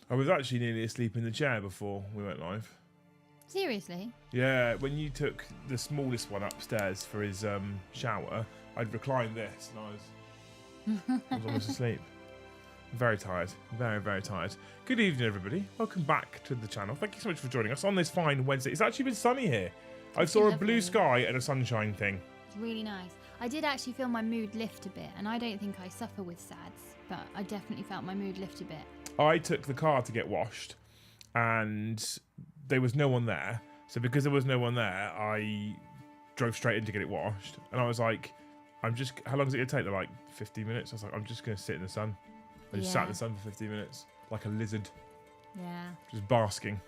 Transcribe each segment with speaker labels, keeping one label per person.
Speaker 1: I was actually nearly asleep in the chair before we went live.
Speaker 2: Seriously?
Speaker 1: Yeah, when you took the smallest one upstairs for his shower, I'd reclined this and I was almost asleep. Very tired. Very, very tired. Good evening, everybody. Welcome back to the channel. Thank you so much for joining us on this fine Wednesday. It's actually been sunny here. I saw a blue sky and a sunshine thing.
Speaker 2: It's really nice. I did actually feel my mood lift a bit, and I don't think I suffer with sads, but I definitely felt my mood lift a bit.
Speaker 1: I took the car to get washed, and there was no one there. So because there was no one there, I drove straight in to get it washed. And I was like, how long is it going to take? They're like 15 minutes. I was like, I'm just going to sit in the sun. I just sat in the sun for 15 minutes, like a lizard.
Speaker 2: Yeah.
Speaker 1: Just basking.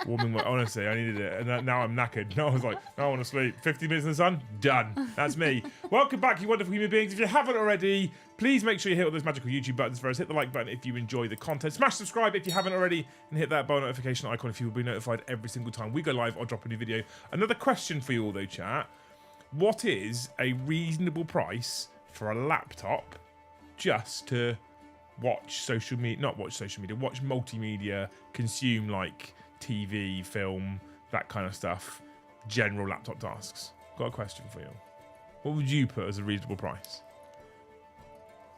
Speaker 1: Warming my, honestly, I needed it. And now I'm knackered. Now I was like, I want to sleep. 15 minutes in the sun? Done. That's me. Welcome back, you wonderful human beings. If you haven't already, please make sure you hit all those magical YouTube buttons for us. Hit the like button if you enjoy the content. Smash subscribe if you haven't already. And hit that bell notification icon if you will be notified every single time we go live or drop a new video. Another question for you all though, chat. What is a reasonable price for a laptop just to watch social media, not watch social media, watch multimedia, consume like TV, film, that kind of stuff, general laptop tasks? Got a question for you. What would you put as a reasonable price?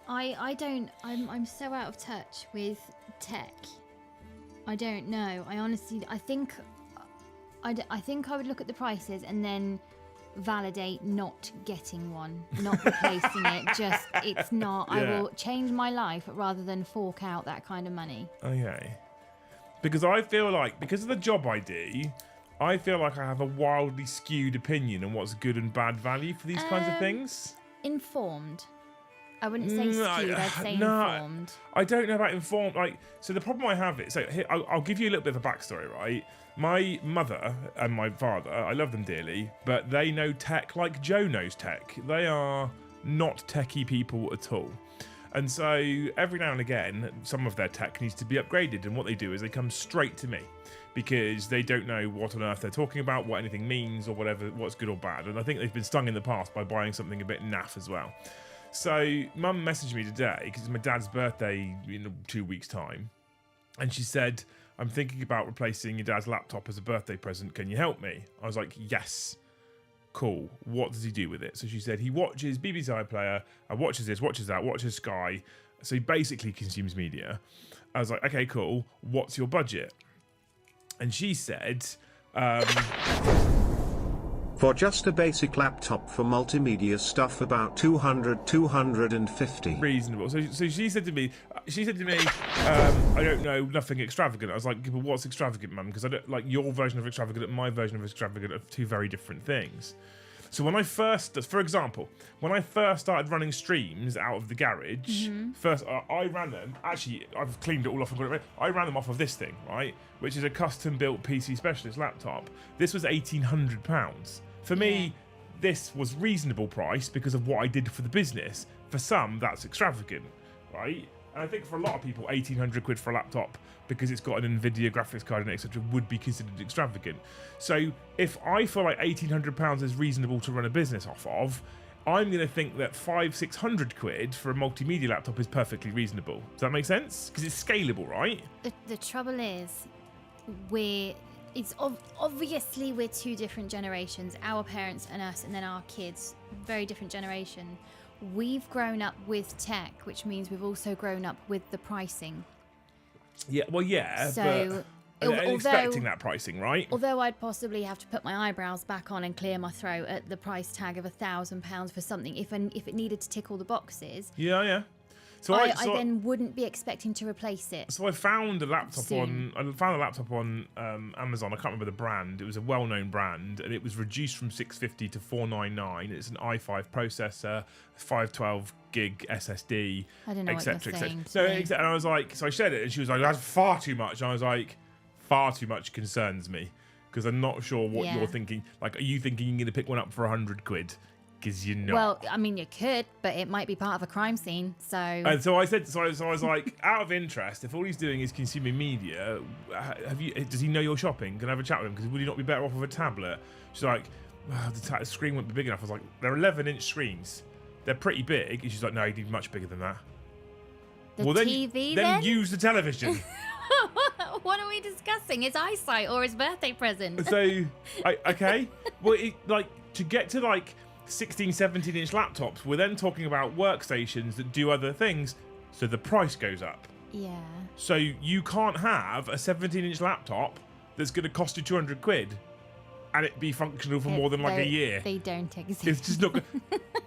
Speaker 2: I'm so out of touch with tech. I don't know. I think I would look at the prices and then validate not getting one, not replacing it. It's not. Yeah. I will change my life rather than fork out that kind of money.
Speaker 1: Okay. Because I feel like, because of the job I do, I feel like I have a wildly skewed opinion on what's good and bad value for these kinds of things.
Speaker 2: Informed. I wouldn't say skewed, I'd say informed.
Speaker 1: I don't know about informed. Like, so the problem I have is, so here, I'll give you a little bit of a backstory, right? My mother and my father, I love them dearly, but they know tech like Joe knows tech. They are not techie people at all. And so every now and again, some of their tech needs to be upgraded. And what they do is they come straight to me because they don't know what on earth they're talking about, what anything means or whatever, what's good or bad. And I think they've been stung in the past by buying something a bit naff as well. So Mum messaged me today because it's my dad's birthday in 2 weeks' time. And she said, I'm thinking about replacing your dad's laptop as a birthday present. Can you help me? I was like, yes. Cool. What does he do with it? So she said he watches BBC iPlayer, watches this, watches that, watches Sky. So he basically consumes media. I was like, okay, cool. What's your budget? And she said,
Speaker 3: for just a basic laptop for multimedia stuff, about 250.
Speaker 1: Reasonable. So she said to me, I don't know, nothing extravagant. I was like, but what's extravagant, Mum? Because I don't like your version of extravagant and my version of extravagant are two very different things. So when I first, for example, when I first started running streams out of the garage, first I ran them. Actually, I've cleaned it all off and got it ready. I ran them off of this thing, right, which is a custom-built PC specialist laptop. This was £1,800. For me, this was reasonable price because of what I did for the business. For some, that's extravagant, right? And I think for a lot of people, 1,800 quid for a laptop because it's got an NVIDIA graphics card and etc. would be considered extravagant. So if I feel like £1,800 is reasonable to run a business off of, I'm going to think that 500-600 quid for a multimedia laptop is perfectly reasonable. Does that make sense? Because it's scalable, right?
Speaker 2: The trouble is, obviously we're two different generations, our parents and us, and then our kids, very different generation. We've grown up with tech, which means we've also grown up with the pricing.
Speaker 1: Yeah, well, yeah,
Speaker 2: so,
Speaker 1: but expecting that pricing, right?
Speaker 2: Although I'd possibly have to put my eyebrows back on and clear my throat at the price tag of £1,000 for something if it needed to tick all the boxes.
Speaker 1: Yeah. So
Speaker 2: I then wouldn't be expecting to replace it.
Speaker 1: So I found a laptop on Amazon. I can't remember the brand. It was a well-known brand, and it was reduced from $650 to $499. It's an i5 processor, 512 gig SSD,
Speaker 2: I don't know what you're saying.
Speaker 1: So, and I was like, so I shared it, and she was like, "That's far too much." And I was like, "Far too much concerns me because I'm not sure what you're thinking. Like, are you thinking you're going to pick one up for 100 quid?" Because you're not.
Speaker 2: Well, I mean, you could, but it might be part of a crime scene. So.
Speaker 1: And so I said, so I was like, out of interest, if all he's doing is consuming media, does he know you're shopping? Can I have a chat with him? Because would he not be better off with a tablet? She's like, the screen won't be big enough. I was like, they're 11-inch screens. They're pretty big. And she's like, no, you need much bigger than that.
Speaker 2: The TV then?
Speaker 1: Then use the television.
Speaker 2: What are we discussing? His eyesight or his birthday present?
Speaker 1: So, okay. Well, to get to like 16, 17-inch laptops, we're then talking about workstations that do other things, so the price goes up.
Speaker 2: Yeah.
Speaker 1: So you can't have a 17-inch laptop that's going to cost you 200 quid and it be functional for more than like a year.
Speaker 2: They don't exist.
Speaker 1: It's just not good.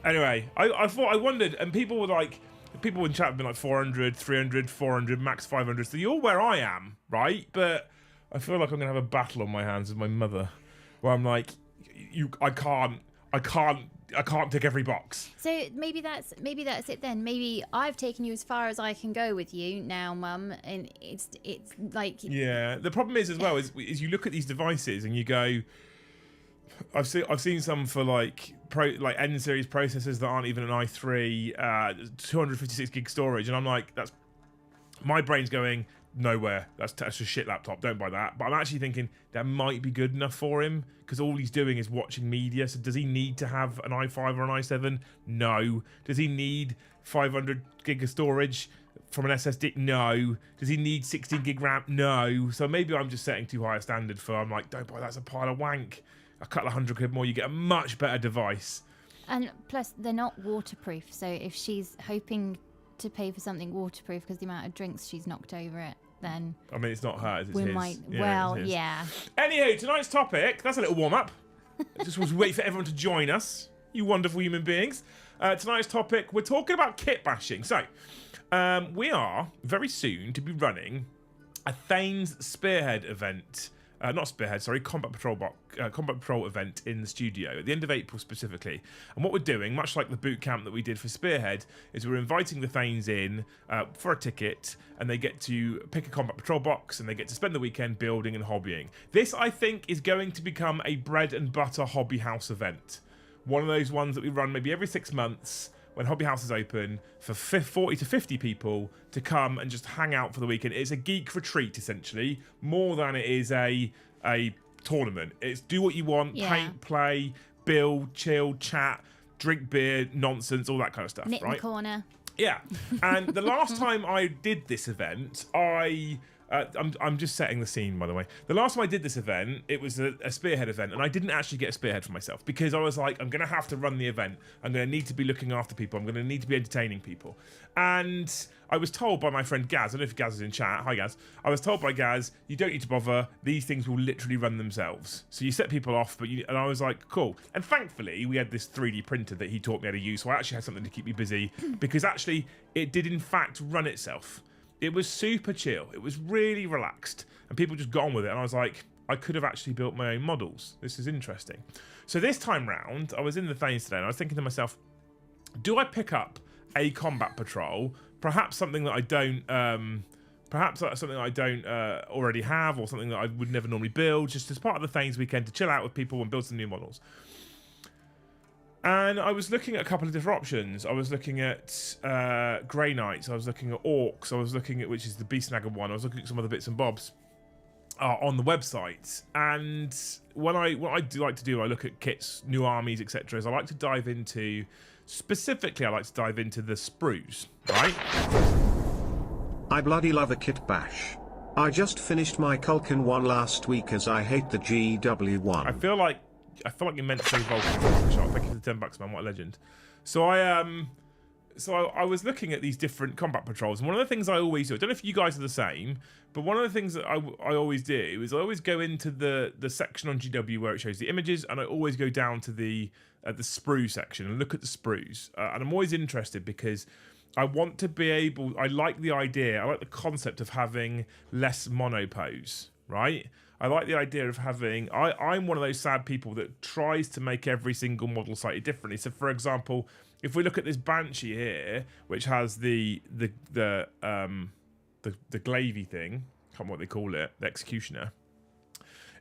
Speaker 1: Anyway, I wondered, and people in chat have been like 400, 300, 400, max 500. So you're where I am, right? But I feel like I'm going to have a battle on my hands with my mother where I'm like, I can't tick every box.
Speaker 2: So maybe that's it then. Maybe I've taken you as far as I can go with you now, Mum, and it's like,
Speaker 1: yeah. The problem is as well is you look at these devices and you go, I've seen some for like N series processors that aren't even an i3, 256 gig storage, and I'm like, that's my brain's going nowhere. That's a shit laptop. Don't buy that. But I'm actually thinking that might be good enough for him because all he's doing is watching media. So does he need to have an i5 or an i7? No. Does he need 500 gig of storage from an SSD? No. Does he need 16 gig RAM? No. So maybe I'm just setting too high a standard for. I'm like, don't buy that's a pile of wank. A couple of hundred quid more, you get a much better device.
Speaker 2: And plus, they're not waterproof. So if she's hoping to pay for something waterproof because the amount of drinks she's knocked over it, then
Speaker 1: I mean, it's not hers, it's
Speaker 2: we
Speaker 1: his.
Speaker 2: might.
Speaker 1: Yeah,
Speaker 2: well,
Speaker 1: it's his.
Speaker 2: yeah.
Speaker 1: Anywho, tonight's topic. That's a little warm up. Just was wait for everyone to join us. You wonderful human beings. Tonight's topic. We're talking about kit bashing. So, we are very soon to be running a Thane's Spearhead event. Combat Patrol event in the studio at the end of April specifically. And what we're doing, much like the boot camp that we did for Spearhead, is we're inviting the Thanes in for a ticket, and they get to pick a Combat Patrol box, and they get to spend the weekend building and hobbying. This, I think, is going to become a bread and butter hobby house event. One of those ones that we run maybe every 6 months when Hobby House is open for 40 to 50 people to come and just hang out for the weekend. It's a geek retreat, essentially, more than it is a tournament. It's do what you want, paint, play, build, chill, chat, drink beer, nonsense, all that kind of stuff,
Speaker 2: Knit
Speaker 1: right?
Speaker 2: in the corner.
Speaker 1: Yeah. And the last time I did this event, I'm just setting the scene, by the way. The last time I did this event, it was a Spearhead event, and I didn't actually get a Spearhead for myself because I was like, I'm going to have to run the event. I'm going to need to be looking after people. I'm going to need to be entertaining people. And I was told by my friend Gaz, I don't know if Gaz is in chat. Hi, Gaz. I was told by Gaz, you don't need to bother. These things will literally run themselves. So you set people off, and I was like, cool. And thankfully, we had this 3D printer that he taught me how to use, so I actually had something to keep me busy because actually it did, in fact, run itself. It was super chill. It was really relaxed. And people just got on with it. And I was like, I could have actually built my own models. This is interesting. So this time round, I was in the Thanes today and I was thinking to myself, do I pick up a combat patrol? Perhaps something that I don't already have, or something that I would never normally build, just as part of the Thanes weekend to chill out with people and build some new models. And I was looking at a couple of different options. I was looking at Grey Knights. I was looking at Orcs. I was looking at, which is the Beast Snagger one. I was looking at some other bits and bobs on the website. And what I do like to do, I look at kits, new armies, etc. Is I like to dive into, specifically, I like to dive into the sprues, right?
Speaker 3: I bloody love a kit bash. I just finished my Culkin one last week as I hate the GW1.
Speaker 1: I feel like you meant to say Vulcan. Thank you for the $10, man. What a legend. So I was looking at these different combat patrols, and one of the things I always do, I don't know if you guys are the same, but one of the things that I always do is I always go into the section on GW where it shows the images, and I always go down to the sprue section and look at the sprues. And I'm always interested because I want to be able, I like the idea, I like the concept of having less monopose, right? I like the idea of having, I'm one of those sad people that tries to make every single model slightly differently. So for example, if we look at this Banshee here, which has the glavy thing, I can't remember what they call it, the Executioner.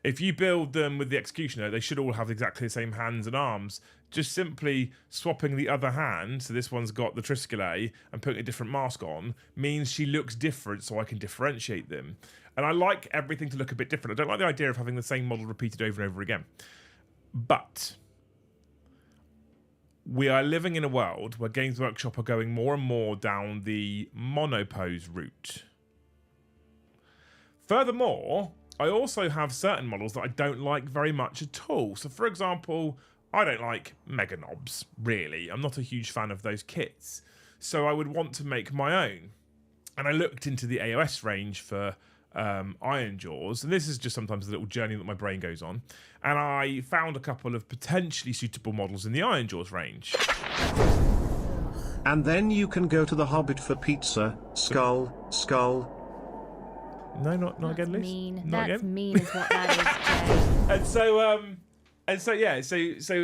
Speaker 1: If you build them with the Executioner, they should all have exactly the same hands and arms. Just simply swapping the other hand, so this one's got the Triskelet, and putting a different mask on, means she looks different, so I can differentiate them. And I like everything to look a bit different. I don't like the idea of having the same model repeated over and over again. But we are living in a world where Games Workshop are going more and more down the monopose route. Furthermore, I also have certain models that I don't like very much at all. So, for example, I don't like Mega Knobs, really. I'm not a huge fan of those kits. So I would want to make my own. And I looked into the AOS range for Iron Jaws, and this is just sometimes a little journey that my brain goes on. And I found a couple of potentially suitable models in the Iron Jaws range.
Speaker 3: And then you can go to the Hobbit for pizza. Skull.
Speaker 1: No, not again, Liz.
Speaker 2: Mean.
Speaker 1: Not
Speaker 2: That's
Speaker 1: again.
Speaker 2: mean is what that is, Jay.
Speaker 1: And so yeah, so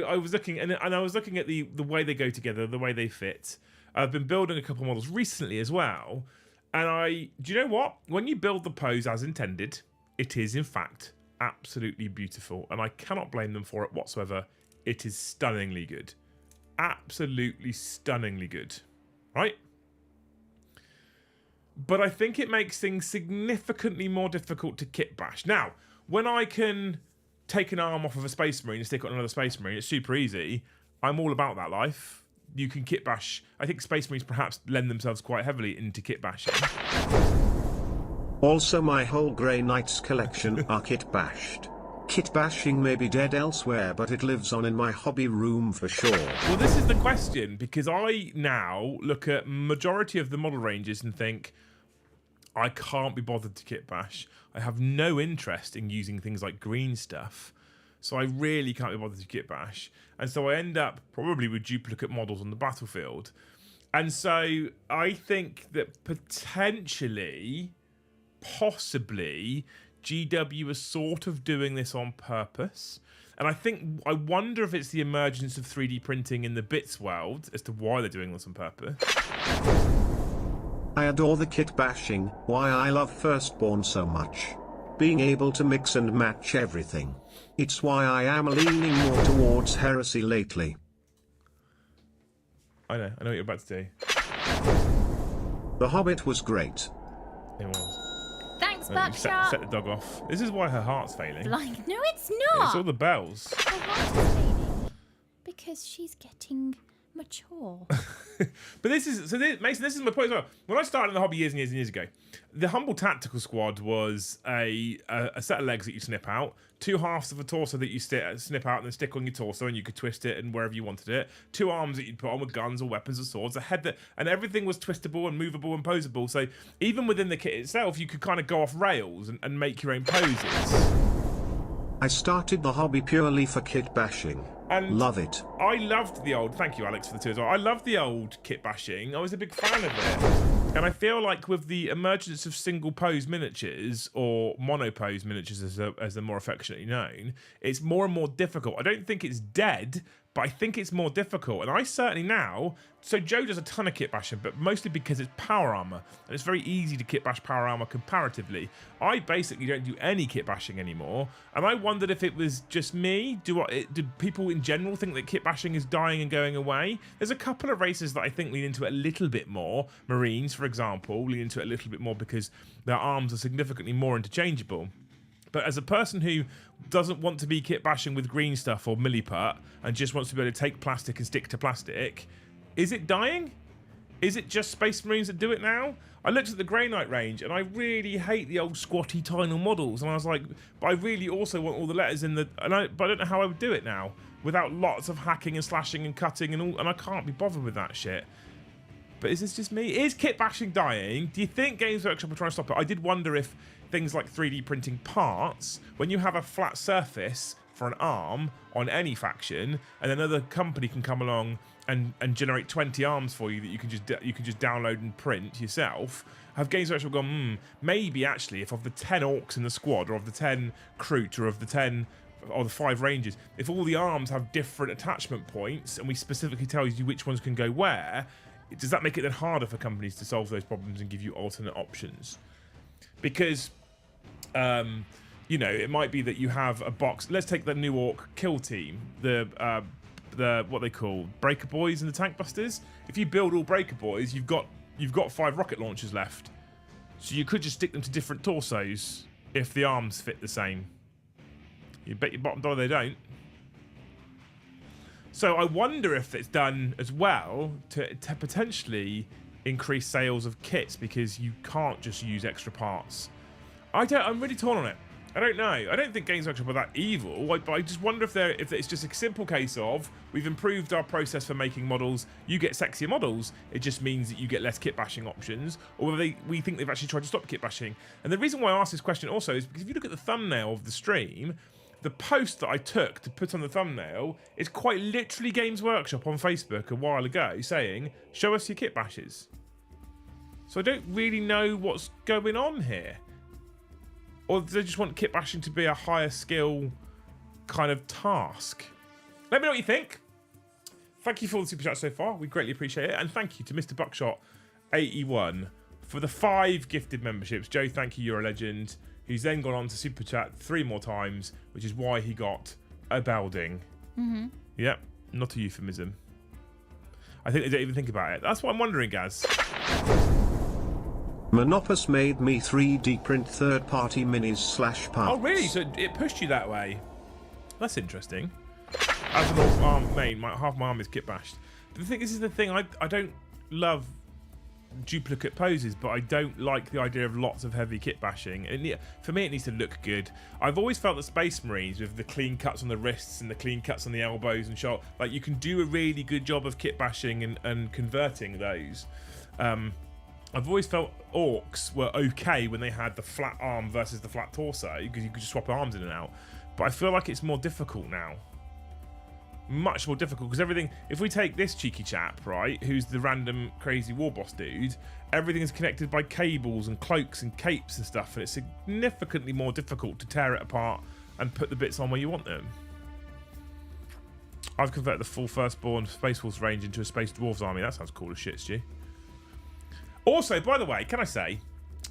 Speaker 1: I was looking and I was looking at the way they go together, the way they fit. I've been building a couple of models recently as well, and do you know what? When you build the pose as intended, it is in fact absolutely beautiful, and I cannot blame them for it whatsoever. It is stunningly good, absolutely stunningly good, right? But I think it makes things significantly more difficult to kit bash. Now, when I can take an arm off of a Space Marine and stick it on another Space Marine, it's super easy. I'm all about that life. You can kit bash. I think Space Marines perhaps lend themselves quite heavily into kit bashing.
Speaker 3: Also, my whole Grey Knights collection are kit bashed. Kit bashing may be dead elsewhere, but it lives on in my hobby room for sure.
Speaker 1: Well, this is the question, because I now look at majority of the model ranges and think, I can't be bothered to kit bash. I have no interest in using things like green stuff, so I really can't be bothered to kit bash. And so I end up probably with duplicate models on the battlefield. And so I think that potentially, possibly, GW is sort of doing this on purpose. And I wonder if it's the emergence of 3D printing in the bits world as to why they're doing this on purpose.
Speaker 3: I adore the kit bashing, why I love Firstborn so much. Being able to mix and match everything. It's why I am leaning more towards Heresy lately.
Speaker 1: I know what you're about to do.
Speaker 3: The Hobbit was great.
Speaker 1: It was.
Speaker 2: Thanks,
Speaker 1: Set
Speaker 2: Buckshot.
Speaker 1: the dog off. This is why her heart's failing.
Speaker 2: Like, no, it's not.
Speaker 1: It's all the bells.
Speaker 2: Her heart is failing because she's getting mature.
Speaker 1: But Mason, this is my point as well. When I started in the hobby years and years and years ago, the Humble Tactical Squad was a set of legs that you snip out, two halves of a torso that you snip out and then stick on your torso, and you could twist it and wherever you wanted it. Two arms that you'd put on with guns or weapons or swords. A head and everything was twistable and movable and posable. So even within the kit itself, you could kind of go off rails and make your own poses.
Speaker 3: I started the hobby purely for kit bashing.
Speaker 1: And
Speaker 3: love it.
Speaker 1: I loved the old. Thank you, Alex, for the two as well. I loved the old kit bashing. I was a big fan of it. And I feel like with the emergence of single pose miniatures, or monopose miniatures as they're more affectionately known, it's more and more difficult. I don't think it's dead, but I think it's more difficult. And I certainly now, so Joe does a ton of kit bashing, but mostly because it's power armor. And it's very easy to kit bash power armor comparatively. I basically don't do any kit bashing anymore. And I wondered if it was just me. Do people in general think that kit bashing is dying and going away? There's a couple of races that I think lean into it a little bit more. Marines, for example, lean into it a little bit more because their arms are significantly more interchangeable. But as a person who doesn't want to be kit bashing with green stuff or milliput and just wants to be able to take plastic and stick to plastic, is it dying? Is it just Space Marines that do it now? I looked at the Grey Knight range and I really hate the old squatty tiny models, and I was like, but I really also want all the letters in the, but I don't know how I would do it now without lots of hacking and slashing and cutting and I can't be bothered with that shit. But is this just me? Is kit bashing dying? Do you think Games Workshop are trying to stop it? I did wonder if things like 3D printing parts, when you have a flat surface for an arm on any faction, and another company can come along and generate 20 arms for you that you can just download and print yourself, have Games Workshop gone, maybe actually if of the 10 orcs in the squad, or of the 10 Kroot, or of the 10 or the 5 rangers, if all the arms have different attachment points and we specifically tell you which ones can go where, does that make it then harder for companies to solve those problems and give you alternate options? Because, you know, it might be that you have a box. Let's take the new orc kill team, the what they call Breaker Boys and the Tank Busters. If you build all Breaker Boys, you've got 5 rocket launchers left, so you could just stick them to different torsos if the arms fit the same. You bet your bottom dollar they don't. So I wonder if it's done as well to potentially increase sales of kits, because you can't just use extra parts. I'm really torn on it. I don't know. I don't think Games Workshop are that evil, but I just wonder if it's just a simple case of we've improved our process for making models. You get sexier models. It just means that you get less kit bashing options, or whether we think they've actually tried to stop kit bashing. And the reason why I asked this question also is because if you look at the thumbnail of the stream, the post that I took to put on the thumbnail is quite literally Games Workshop on Facebook a while ago saying, "Show us your kit bashes." So I don't really know what's going on here. Or do they just want kit bashing to be a higher skill kind of task? Let me know what you think. Thank you for all the super chats so far. We greatly appreciate it. And thank you to Mr. Buckshot81 for the 5 gifted memberships. Joe, thank you. You're a legend. He's then gone on to super chat 3 more times, which is why he got a belding. Mm-hmm. Yep, not a euphemism. I think they don't even think about it. That's what I'm wondering, Gaz.
Speaker 3: Monopose made me 3D print third-party minis / parts.
Speaker 1: Oh, really? So it pushed you that way? That's interesting. As an arm main, half my arm is kit bashed. But the thing, this is the thing, I don't love duplicate poses, but I don't like the idea of lots of heavy kit bashing. And for me, it needs to look good. I've always felt that Space Marines, with the clean cuts on the wrists and the clean cuts on the elbows and shoulder, like you can do a really good job of kit bashing and converting those. I've always felt orcs were okay when they had the flat arm versus the flat torso, because you could just swap arms in and out. But I feel like it's more difficult now. Much more difficult, because everything... If we take this cheeky chap, right, who's the random crazy war boss dude, everything is connected by cables and cloaks and capes and stuff, and it's significantly more difficult to tear it apart and put the bits on where you want them. I've converted the full Firstborn Space Force range into a Space Dwarves army. That sounds cool as shit, Stu. Also, by the way, can I say,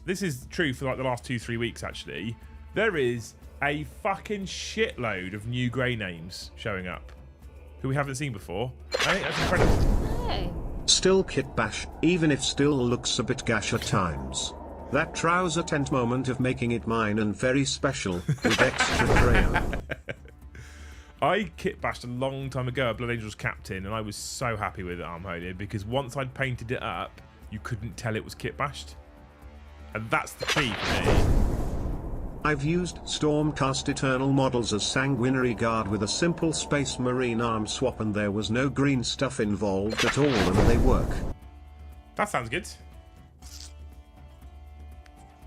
Speaker 1: this is true for like the last 2-3 weeks actually, there is a fucking shitload of new grey names showing up who we haven't seen before. I think that's incredible.
Speaker 2: Hey.
Speaker 3: Still kit bash, even if still looks a bit gash at times. That trouser tent moment of making it mine and very special with extra crayon.
Speaker 1: I kit bashed a long time ago at Blood Angels Captain, and I was so happy with it, Armholia, because once I'd painted it up, you couldn't tell it was kit bashed. And that's the key for me.
Speaker 3: I've used Stormcast Eternal models as Sanguinary Guard with a simple Space Marine arm swap, and there was no green stuff involved at all, and they work.
Speaker 1: That sounds good.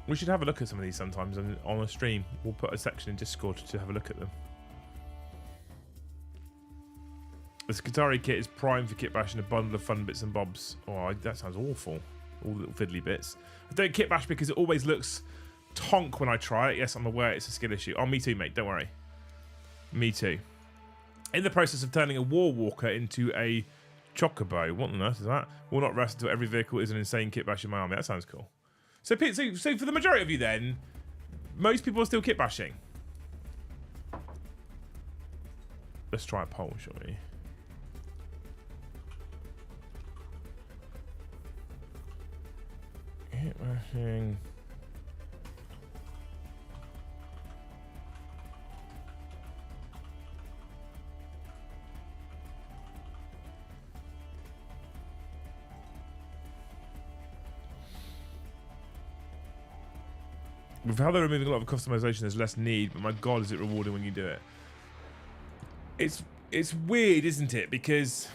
Speaker 1: We should have a look at some of these sometimes on a stream. We'll put a section in Discord to have a look at them. The Skitarii kit is prime for kit bashing a bundle of fun bits and bobs. Oh, that sounds awful. All the little fiddly bits. I don't kit bash because it always looks tonk when I try it. Yes, I'm aware it's a skill issue. Oh, me too, mate. Don't worry. Me too. In the process of turning a War Walker into a Chocobo. What on earth is that? Will not rest until every vehicle is an insane kit bash in my army. That sounds cool. So for the majority of you then, most people are still kit bashing. Let's try a poll, shall we? Kit bashing. With how they're removing a lot of customization, there's less need, but my god, is it rewarding when you do it. It's weird, isn't it? Because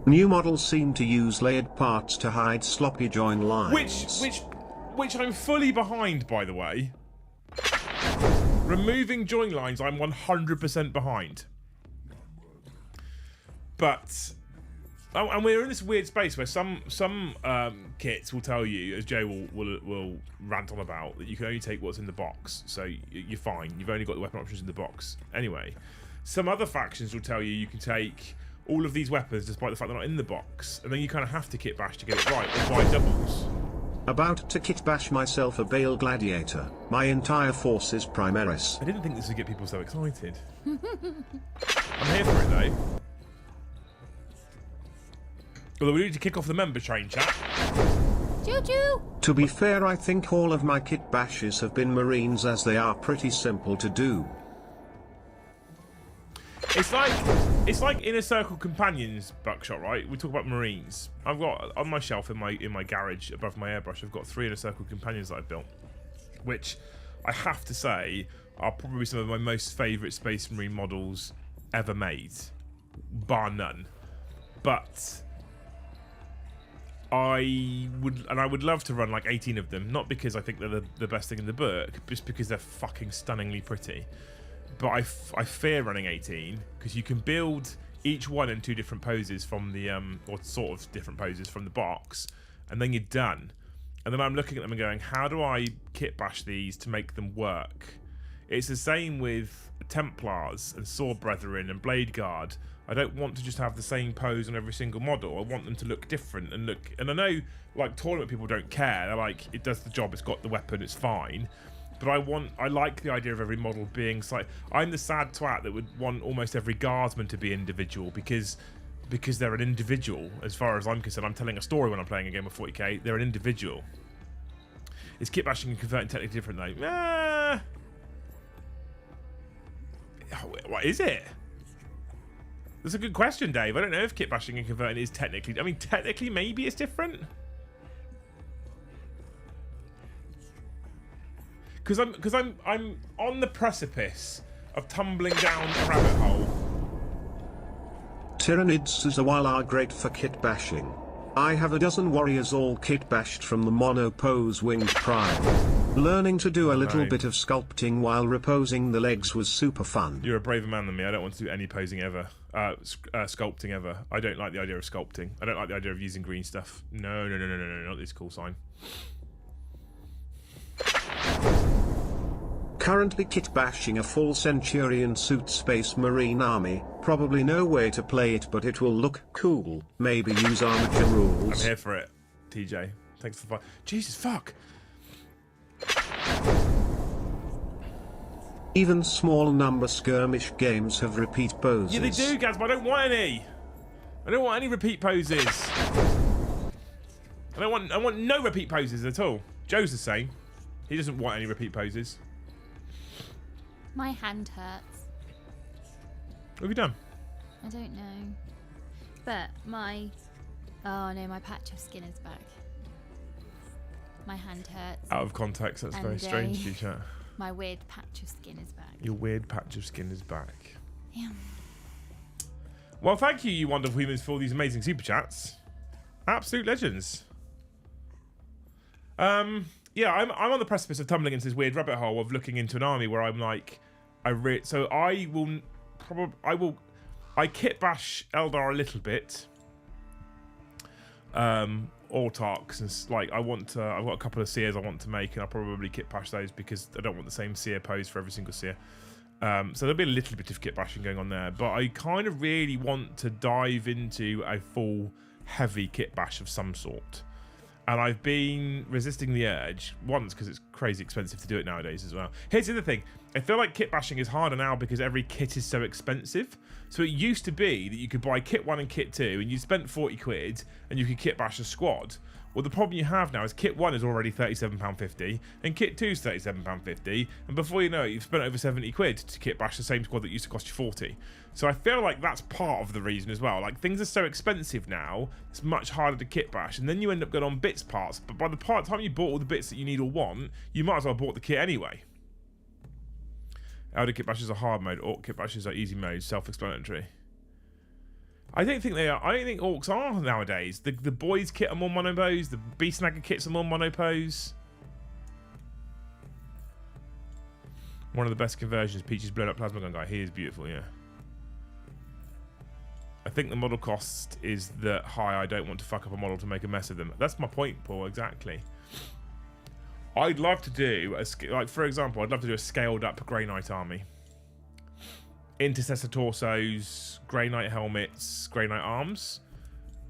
Speaker 3: new models seem to use layered parts to hide sloppy join lines.
Speaker 1: Which I'm fully behind, by the way. Removing join lines, I'm 100% behind. But and we're in this weird space where some kits will tell you, as Joe will rant on about, that you can only take what's in the box, so you're fine. You've only got the weapon options in the box. Anyway, some other factions will tell you you can take all of these weapons despite the fact they're not in the box, and then you kind of have to kit bash to get it right, or buy doubles.
Speaker 3: About to kit bash myself a Bale Gladiator. My entire force is Primaris.
Speaker 1: I didn't think this would get people so excited. I'm here for it though. Although we need to kick off the member train, chat.
Speaker 2: Choo-choo!
Speaker 3: To be fair, I think all of my kit bashes have been Marines, as they are pretty simple to do.
Speaker 1: It's like Inner Circle Companions Buckshot, right? We talk about Marines. I've got on my shelf in my garage above my airbrush. I've got 3 Inner Circle Companions that I've built, which I have to say are probably some of my most favourite Space Marine models ever made, bar none. But I would love to run like 18 of them, not because I think they're the best thing in the book, just because they're fucking stunningly pretty. But I fear running 18 because you can build each one in 2 different poses from the or sort of different poses from the box, and then you're done. And then I'm looking at them and going, how do I kit bash these to make them work? It's the same with Templars and Sword Brethren and Blade Guard. I don't want to just have the same pose on every single model. I want them to look different and look. And I know, like, tournament people don't care. They're like, it does the job. It's got the weapon. It's fine. But I like the idea of every model being like. I'm the sad twat that would want almost every guardsman to be individual because they're an individual. As far as I'm concerned, I'm telling a story when I'm playing a game of 40k. They're an individual. Is kit bashing and converting technically different though? What is it? That's a good question, Dave. I don't know if kit bashing and converting is technically. I mean, technically, maybe it's different. Because I'm on the precipice of tumbling down a rabbit hole.
Speaker 3: Tyranids while are great for kit bashing. I have a dozen warriors all kit bashed from the monopose winged prime. Learning to do a little bit of sculpting while reposing the legs was super fun.
Speaker 1: You're a braver man than me. I don't want to do any posing ever. Sculpting ever. I don't like the idea of sculpting. I don't like the idea of using green stuff. No, not this call sign.
Speaker 3: Currently kit bashing a full Centurion suit Space Marine army. Probably no way to play it, but it will look cool. Maybe use armature rules.
Speaker 1: I'm here for it, TJ. Thanks for the fight. Jesus, fuck.
Speaker 3: Even small number skirmish games have repeat poses.
Speaker 1: Yeah, they do, Gaz, but I don't want any. I don't want any repeat poses. I want no repeat poses at all. Joe's the same. He doesn't want any repeat poses.
Speaker 2: My hand hurts.
Speaker 1: What have you done?
Speaker 2: I don't know. But my... Oh no, my patch of skin is back. My hand hurts.
Speaker 1: Out of context, that's very strange to you, chat.
Speaker 2: My weird patch of skin is back.
Speaker 1: Your weird patch of skin is back.
Speaker 2: Yeah.
Speaker 1: Well, thank you, you wonderful humans, for all these amazing super chats. Absolute legends. Yeah, I'm on the precipice of tumbling into this weird rabbit hole of looking into an army where I'm like, I kit bash Eldar a little bit. Autarchs and like I've got a couple of seers I want to make, and I'll probably kit bash those because I don't want the same seer pose for every single seer. So there'll be a little bit of kit bashing going on there, but I kind of really want to dive into a full heavy kit bash of some sort. And I've been resisting the urge, once because it's crazy expensive to do it nowadays as well. Here's the other thing. I feel like kit bashing is harder now because every kit is so expensive. So it used to be that you could buy kit 1 and kit 2 and you spent 40 quid and you could kit bash a squad. Well, the problem you have now is kit 1 is already £37.50 and kit 2 is £37.50. And before you know it, you've spent over 70 quid to kit bash the same squad that used to cost you 40. So I feel like that's part of the reason as well. Like, things are so expensive now, it's much harder to kit bash. And then you end up going on bits parts. But by the time you bought all the bits that you need or want, you might as well have bought the kit anyway. Elder kit bashes are hard mode, orc kit bashes are easy mode, self-explanatory. I don't think they are. I don't think orcs are nowadays. The boys kit are more monopose, the beast snagger kits are more monopose. One of the best conversions, Peach's blown up plasma gun guy. He is beautiful, yeah. I think the model cost is that high. I don't want to fuck up a model to make a mess of them. That's my point, Paul, exactly. I'd love to do, like for example, I'd love to do a scaled up Grey Knight army. Intercessor torsos, Grey Knight helmets, Grey Knight arms.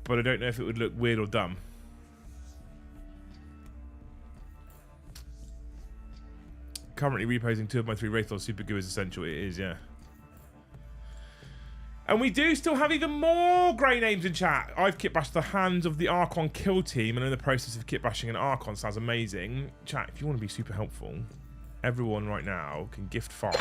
Speaker 1: But I don't know if it would look weird or dumb. Currently reposing 2 of my 3 Wraithlords. Super goo is essential. It is, yeah. And we do still have even more grey names in chat. I've kit bashed the hands of the Archon kill team and in the process of kit bashing an Archon. Sounds amazing. Chat, if you want to be super helpful, everyone right now can gift 5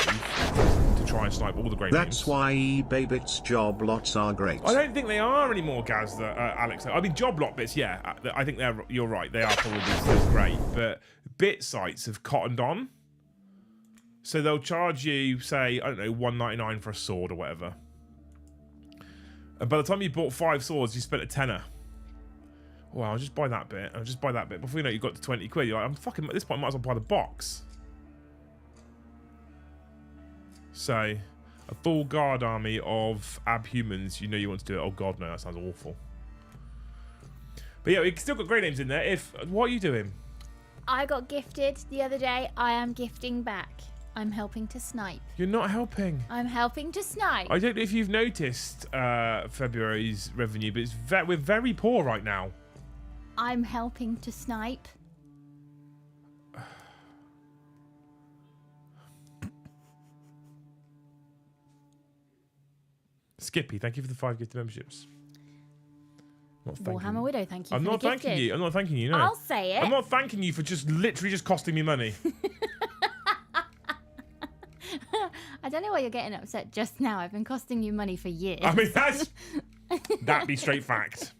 Speaker 1: to try and snipe all the great names.
Speaker 3: That's why eBay bits job lots are great.
Speaker 1: I don't think they are anymore, Gaz, Alex. I mean, job lot bits, yeah. I think you're right. They are probably still great. But bit sites have cottoned on. So they'll charge you, say, I don't know, $1.99 for a sword or whatever. And by the time you bought 5 swords, you spent a tenner. Well, I'll just buy that bit. I'll just buy that bit. Before you know it, you got to 20 quid. You're like, I'm fucking, at this point, I might as well buy the box. So, a full guard army of abhumans, you know you want to do it. Oh god, no, that sounds awful. But yeah, we still got great names in there. What are you doing?
Speaker 2: I got gifted the other day. I am gifting back. I'm helping to snipe.
Speaker 1: You're not helping.
Speaker 2: I'm helping to snipe.
Speaker 1: I don't know if you've noticed February's revenue, but we're very poor right now.
Speaker 2: I'm helping to snipe.
Speaker 1: Skippy, thank you for the 5 gifted memberships.
Speaker 2: Warhammer Widow, thank you.
Speaker 1: I'm not thanking you. I'm not thanking you. No.
Speaker 2: I'll say it.
Speaker 1: I'm not thanking you for literally just costing me money.
Speaker 2: I don't know why you're getting upset just now. I've been costing you money for years.
Speaker 1: I mean, that'd be straight fact.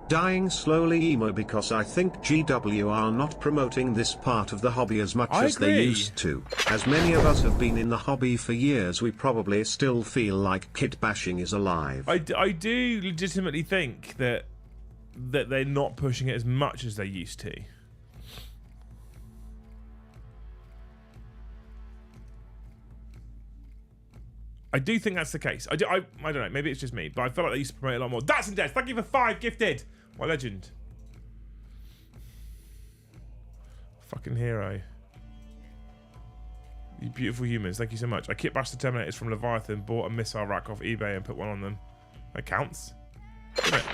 Speaker 3: Dying slowly emo because I think GW are not promoting this part of the hobby as much as they used to. As many of us have been in the hobby for years, we probably still feel like kit bashing is alive.
Speaker 1: I do legitimately think that they're not pushing it as much as they used to. I do think that's the case. I don't know. Maybe it's just me, but I feel like they used to promote it a lot more. That's and Des, thank you for 5 gifted. My legend. Fucking hero. You beautiful humans. Thank you so much. I kit bashed the Terminators from Leviathan, bought a missile rack off eBay and put one on them. That counts. Doesn't it?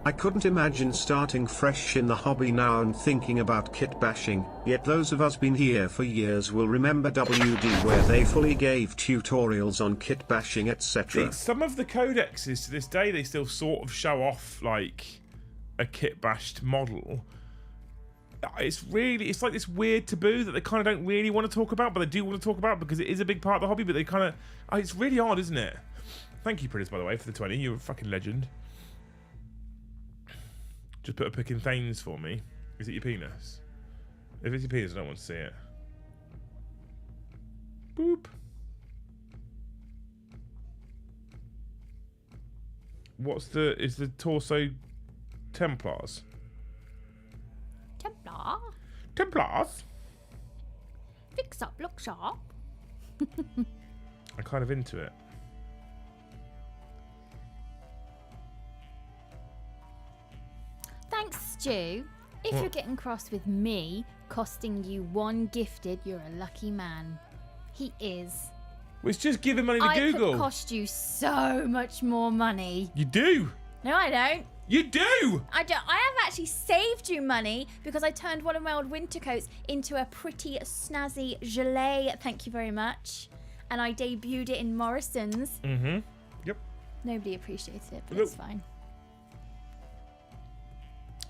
Speaker 3: I couldn't imagine starting fresh in the hobby now and thinking about kit bashing, yet those of us been here for years will remember WD where they fully gave tutorials on kit bashing, etc.
Speaker 1: Some of the codexes to this day, they still sort of show off like a kit bashed model. It's like this weird taboo that they kind of don't really want to talk about, but they do want to talk about because it is a big part of the hobby, but they kind of... it's really odd, isn't it? Thank you, Pritters, by the way, for the 20. You're a fucking legend. Just put a pick in Thanes for me. Is it your penis? If it's your penis, I don't want to see it. Boop. Is the torso Templars? Templars?
Speaker 2: Fix up, look sharp.
Speaker 1: I'm kind of into it.
Speaker 2: Thanks, Stu. If you're getting cross with me costing you 1 gifted, you're a lucky man. He is.
Speaker 1: Well, it's just giving money to Google.
Speaker 2: I could cost you so much more money.
Speaker 1: You do.
Speaker 2: No, I don't.
Speaker 1: You do.
Speaker 2: I don't. I have actually saved you money because I turned one of my old winter coats into a pretty snazzy gilet. Thank you very much. And I debuted it in Morrison's.
Speaker 1: Mm-hmm. Yep.
Speaker 2: Nobody appreciated it, but it's fine.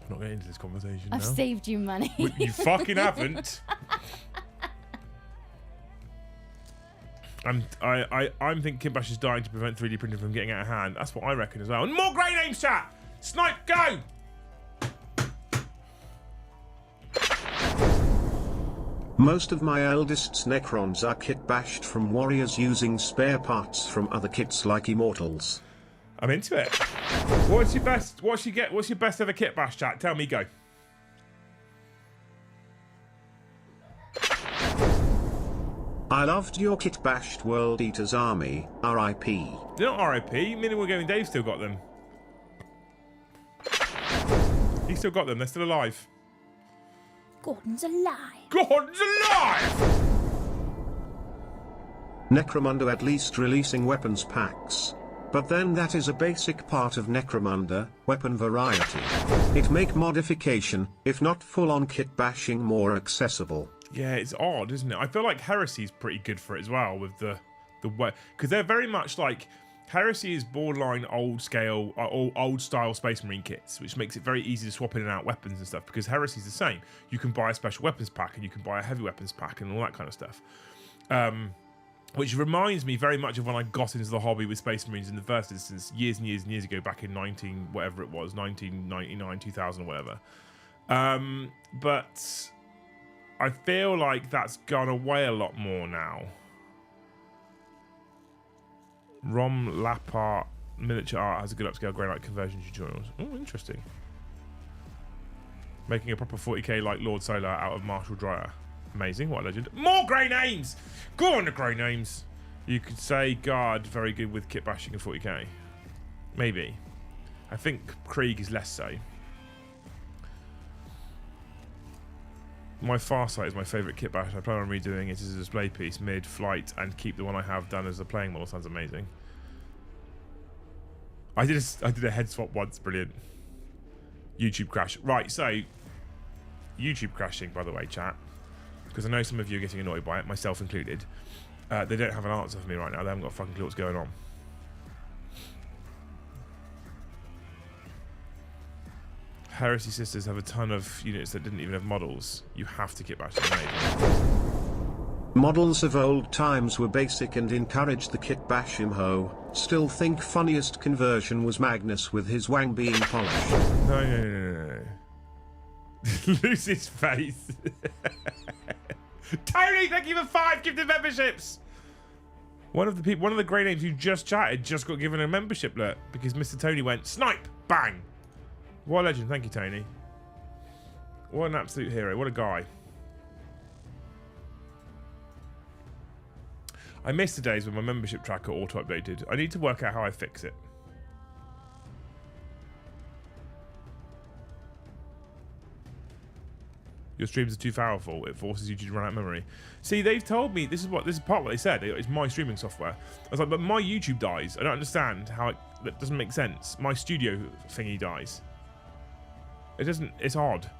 Speaker 1: I'm not getting into this conversation
Speaker 2: I've
Speaker 1: now.
Speaker 2: saved you money.
Speaker 1: Well, you fucking haven't. I'm thinking Kimbash is dying to prevent 3D printing from getting out of hand. That's what I reckon as well. And more great names, chat! Snipe, go!
Speaker 3: Most of my eldest's Necrons are kit bashed from warriors using spare parts from other kits like Immortals.
Speaker 1: I'm into it. What's your best ever kit bash, chat? Tell me, go.
Speaker 3: I loved your kit bashed World Eaters army, RIP.
Speaker 1: They're not RIP. Minimal Gaming Dave still got them. He still got them. They're still alive.
Speaker 2: Gordon's alive.
Speaker 1: Gordon's alive!
Speaker 3: Necromunda at least releasing weapons packs. But then that is a basic part of Necromunda, weapon variety. It make modification, if not full-on kit bashing, more accessible.
Speaker 1: Yeah, it's odd, isn't it? I feel like Heresy's pretty good for it as well with the way, because they're very much like Heresy is borderline old scale, old style Space Marine kits, which makes it very easy to swap in and out weapons and stuff, because Heresy is the same. You can buy a special weapons pack and you can buy a heavy weapons pack and all that kind of stuff. Which reminds me very much of when I got into the hobby with Space Marines in the first instance, years and years and years ago, back in 1999, 2000 or whatever. But I feel like that's gone away a lot more now. Rom Lapart Miniature Art has a good upscale grey light conversion tutorials. Oh, interesting. Making a proper 40k like Lord Solar out of Marshall Dryer. Amazing, what a legend. More grey names! Go on the grey names. You could say Guard, very good with kit bashing and 40k. Maybe. I think Krieg is less so. My Farsight is my favourite kit bash. I plan on redoing it as a display piece mid-flight and keep the one I have done as a playing model. Sounds amazing. I did a head swap once. Brilliant. YouTube crash. Right, so YouTube crashing, by the way, chat, because I know some of you are getting annoyed by it, myself included. They don't have an answer for me right now. They haven't got a fucking clue what's going on. Heresy Sisters have a ton of units that didn't even have models. You have to kit bash them.
Speaker 3: Models of old times were basic and encouraged the kit bash him ho. Still think funniest conversion was Magnus with his wang being polished.
Speaker 1: No. Lose his face. Tony, thank you for 5 gifted memberships. One of the grey names who just chatted just got given a membership look because Mr. Tony went snipe, bang. What a legend, thank you, Tony. What an absolute hero, what a guy. I miss the days when my membership tracker auto-updated. I need to work out how I fix it. Your streams are too powerful. It forces you to run out of memory. See, they've told me, this is part of what they said. It's my streaming software. I was like, but my YouTube dies. I don't understand how that doesn't make sense. My studio thingy dies. It doesn't, it's odd.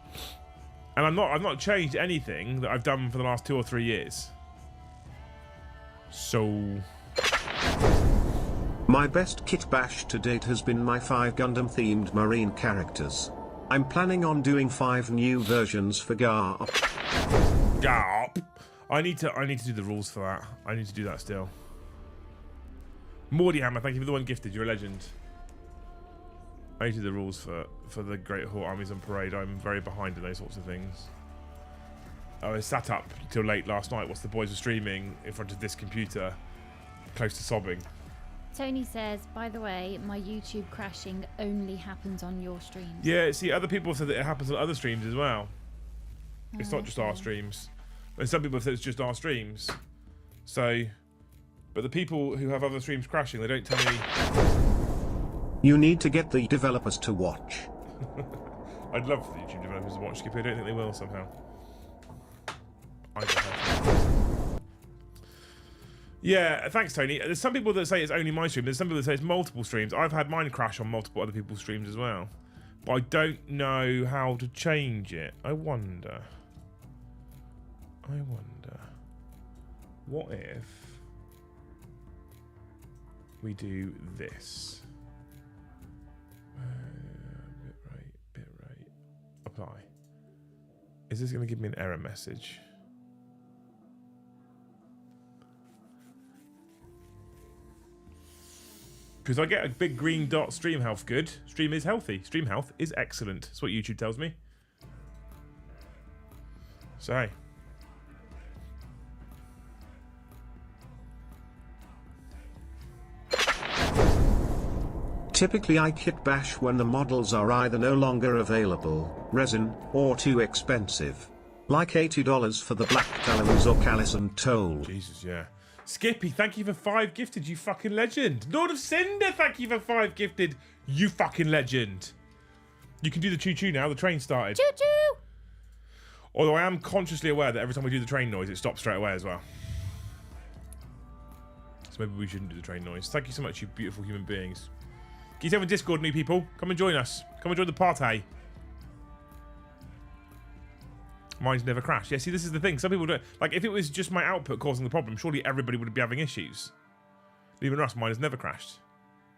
Speaker 1: And I've not changed anything that I've done for the last 2 or 3 years. So
Speaker 3: my best kit bash to date has been my 5 Gundam themed marine characters. I'm planning on doing 5 new versions for Garp.
Speaker 1: Garp. I need to do the rules for that. I need to do that still. Mordy Hammer, thank you for the 1 gifted. You're a legend. I need to do the rules for the Great Horde Armies on Parade. I'm very behind in those sorts of things. I was sat up till late last night whilst the boys were streaming in front of this computer, close to sobbing.
Speaker 2: Tony says, by the way, my YouTube crashing only happens on your streams.
Speaker 1: Yeah, see, other people have said that it happens on other streams as well. It's not just our streams. And some people have said it's just our streams. So, but the people who have other streams crashing, they don't tell me.
Speaker 3: You need to get the developers to watch.
Speaker 1: I'd love for the YouTube developers to watch, Skippy. I don't think they will somehow. Yeah, thanks, Tony. There's some people that say it's only my stream. There's some people that say it's multiple streams. I've had mine crash on multiple other people's streams as well. But I don't know how to change it. I wonder. What if we do this? Bitrate. Apply. Is this going to give me an error message? Because I get a big green dot, stream health good. Stream is healthy. Stream health is excellent. That's what YouTube tells me. So, hey.
Speaker 3: Typically I kit bash when the models are either no longer available, resin, or too expensive. Like $80 for the Black Talons or Callison Toll.
Speaker 1: Jesus, yeah. Skippy, thank you for 5 gifted, you fucking legend. Lord of Cinder, thank you for 5 gifted, you fucking legend. You can do the choo-choo now, the train started.
Speaker 2: Choo-choo!
Speaker 1: Although I am consciously aware that every time we do the train noise, it stops straight away as well. So maybe we shouldn't do the train noise. Thank you so much, you beautiful human beings. Get yourself in Discord, new people. Come and join us. Come and join the party. Mine's never crashed. Yeah, see, this is the thing. Some people don't. Like, if it was just my output causing the problem, surely everybody would be having issues. Even us, mine has never crashed.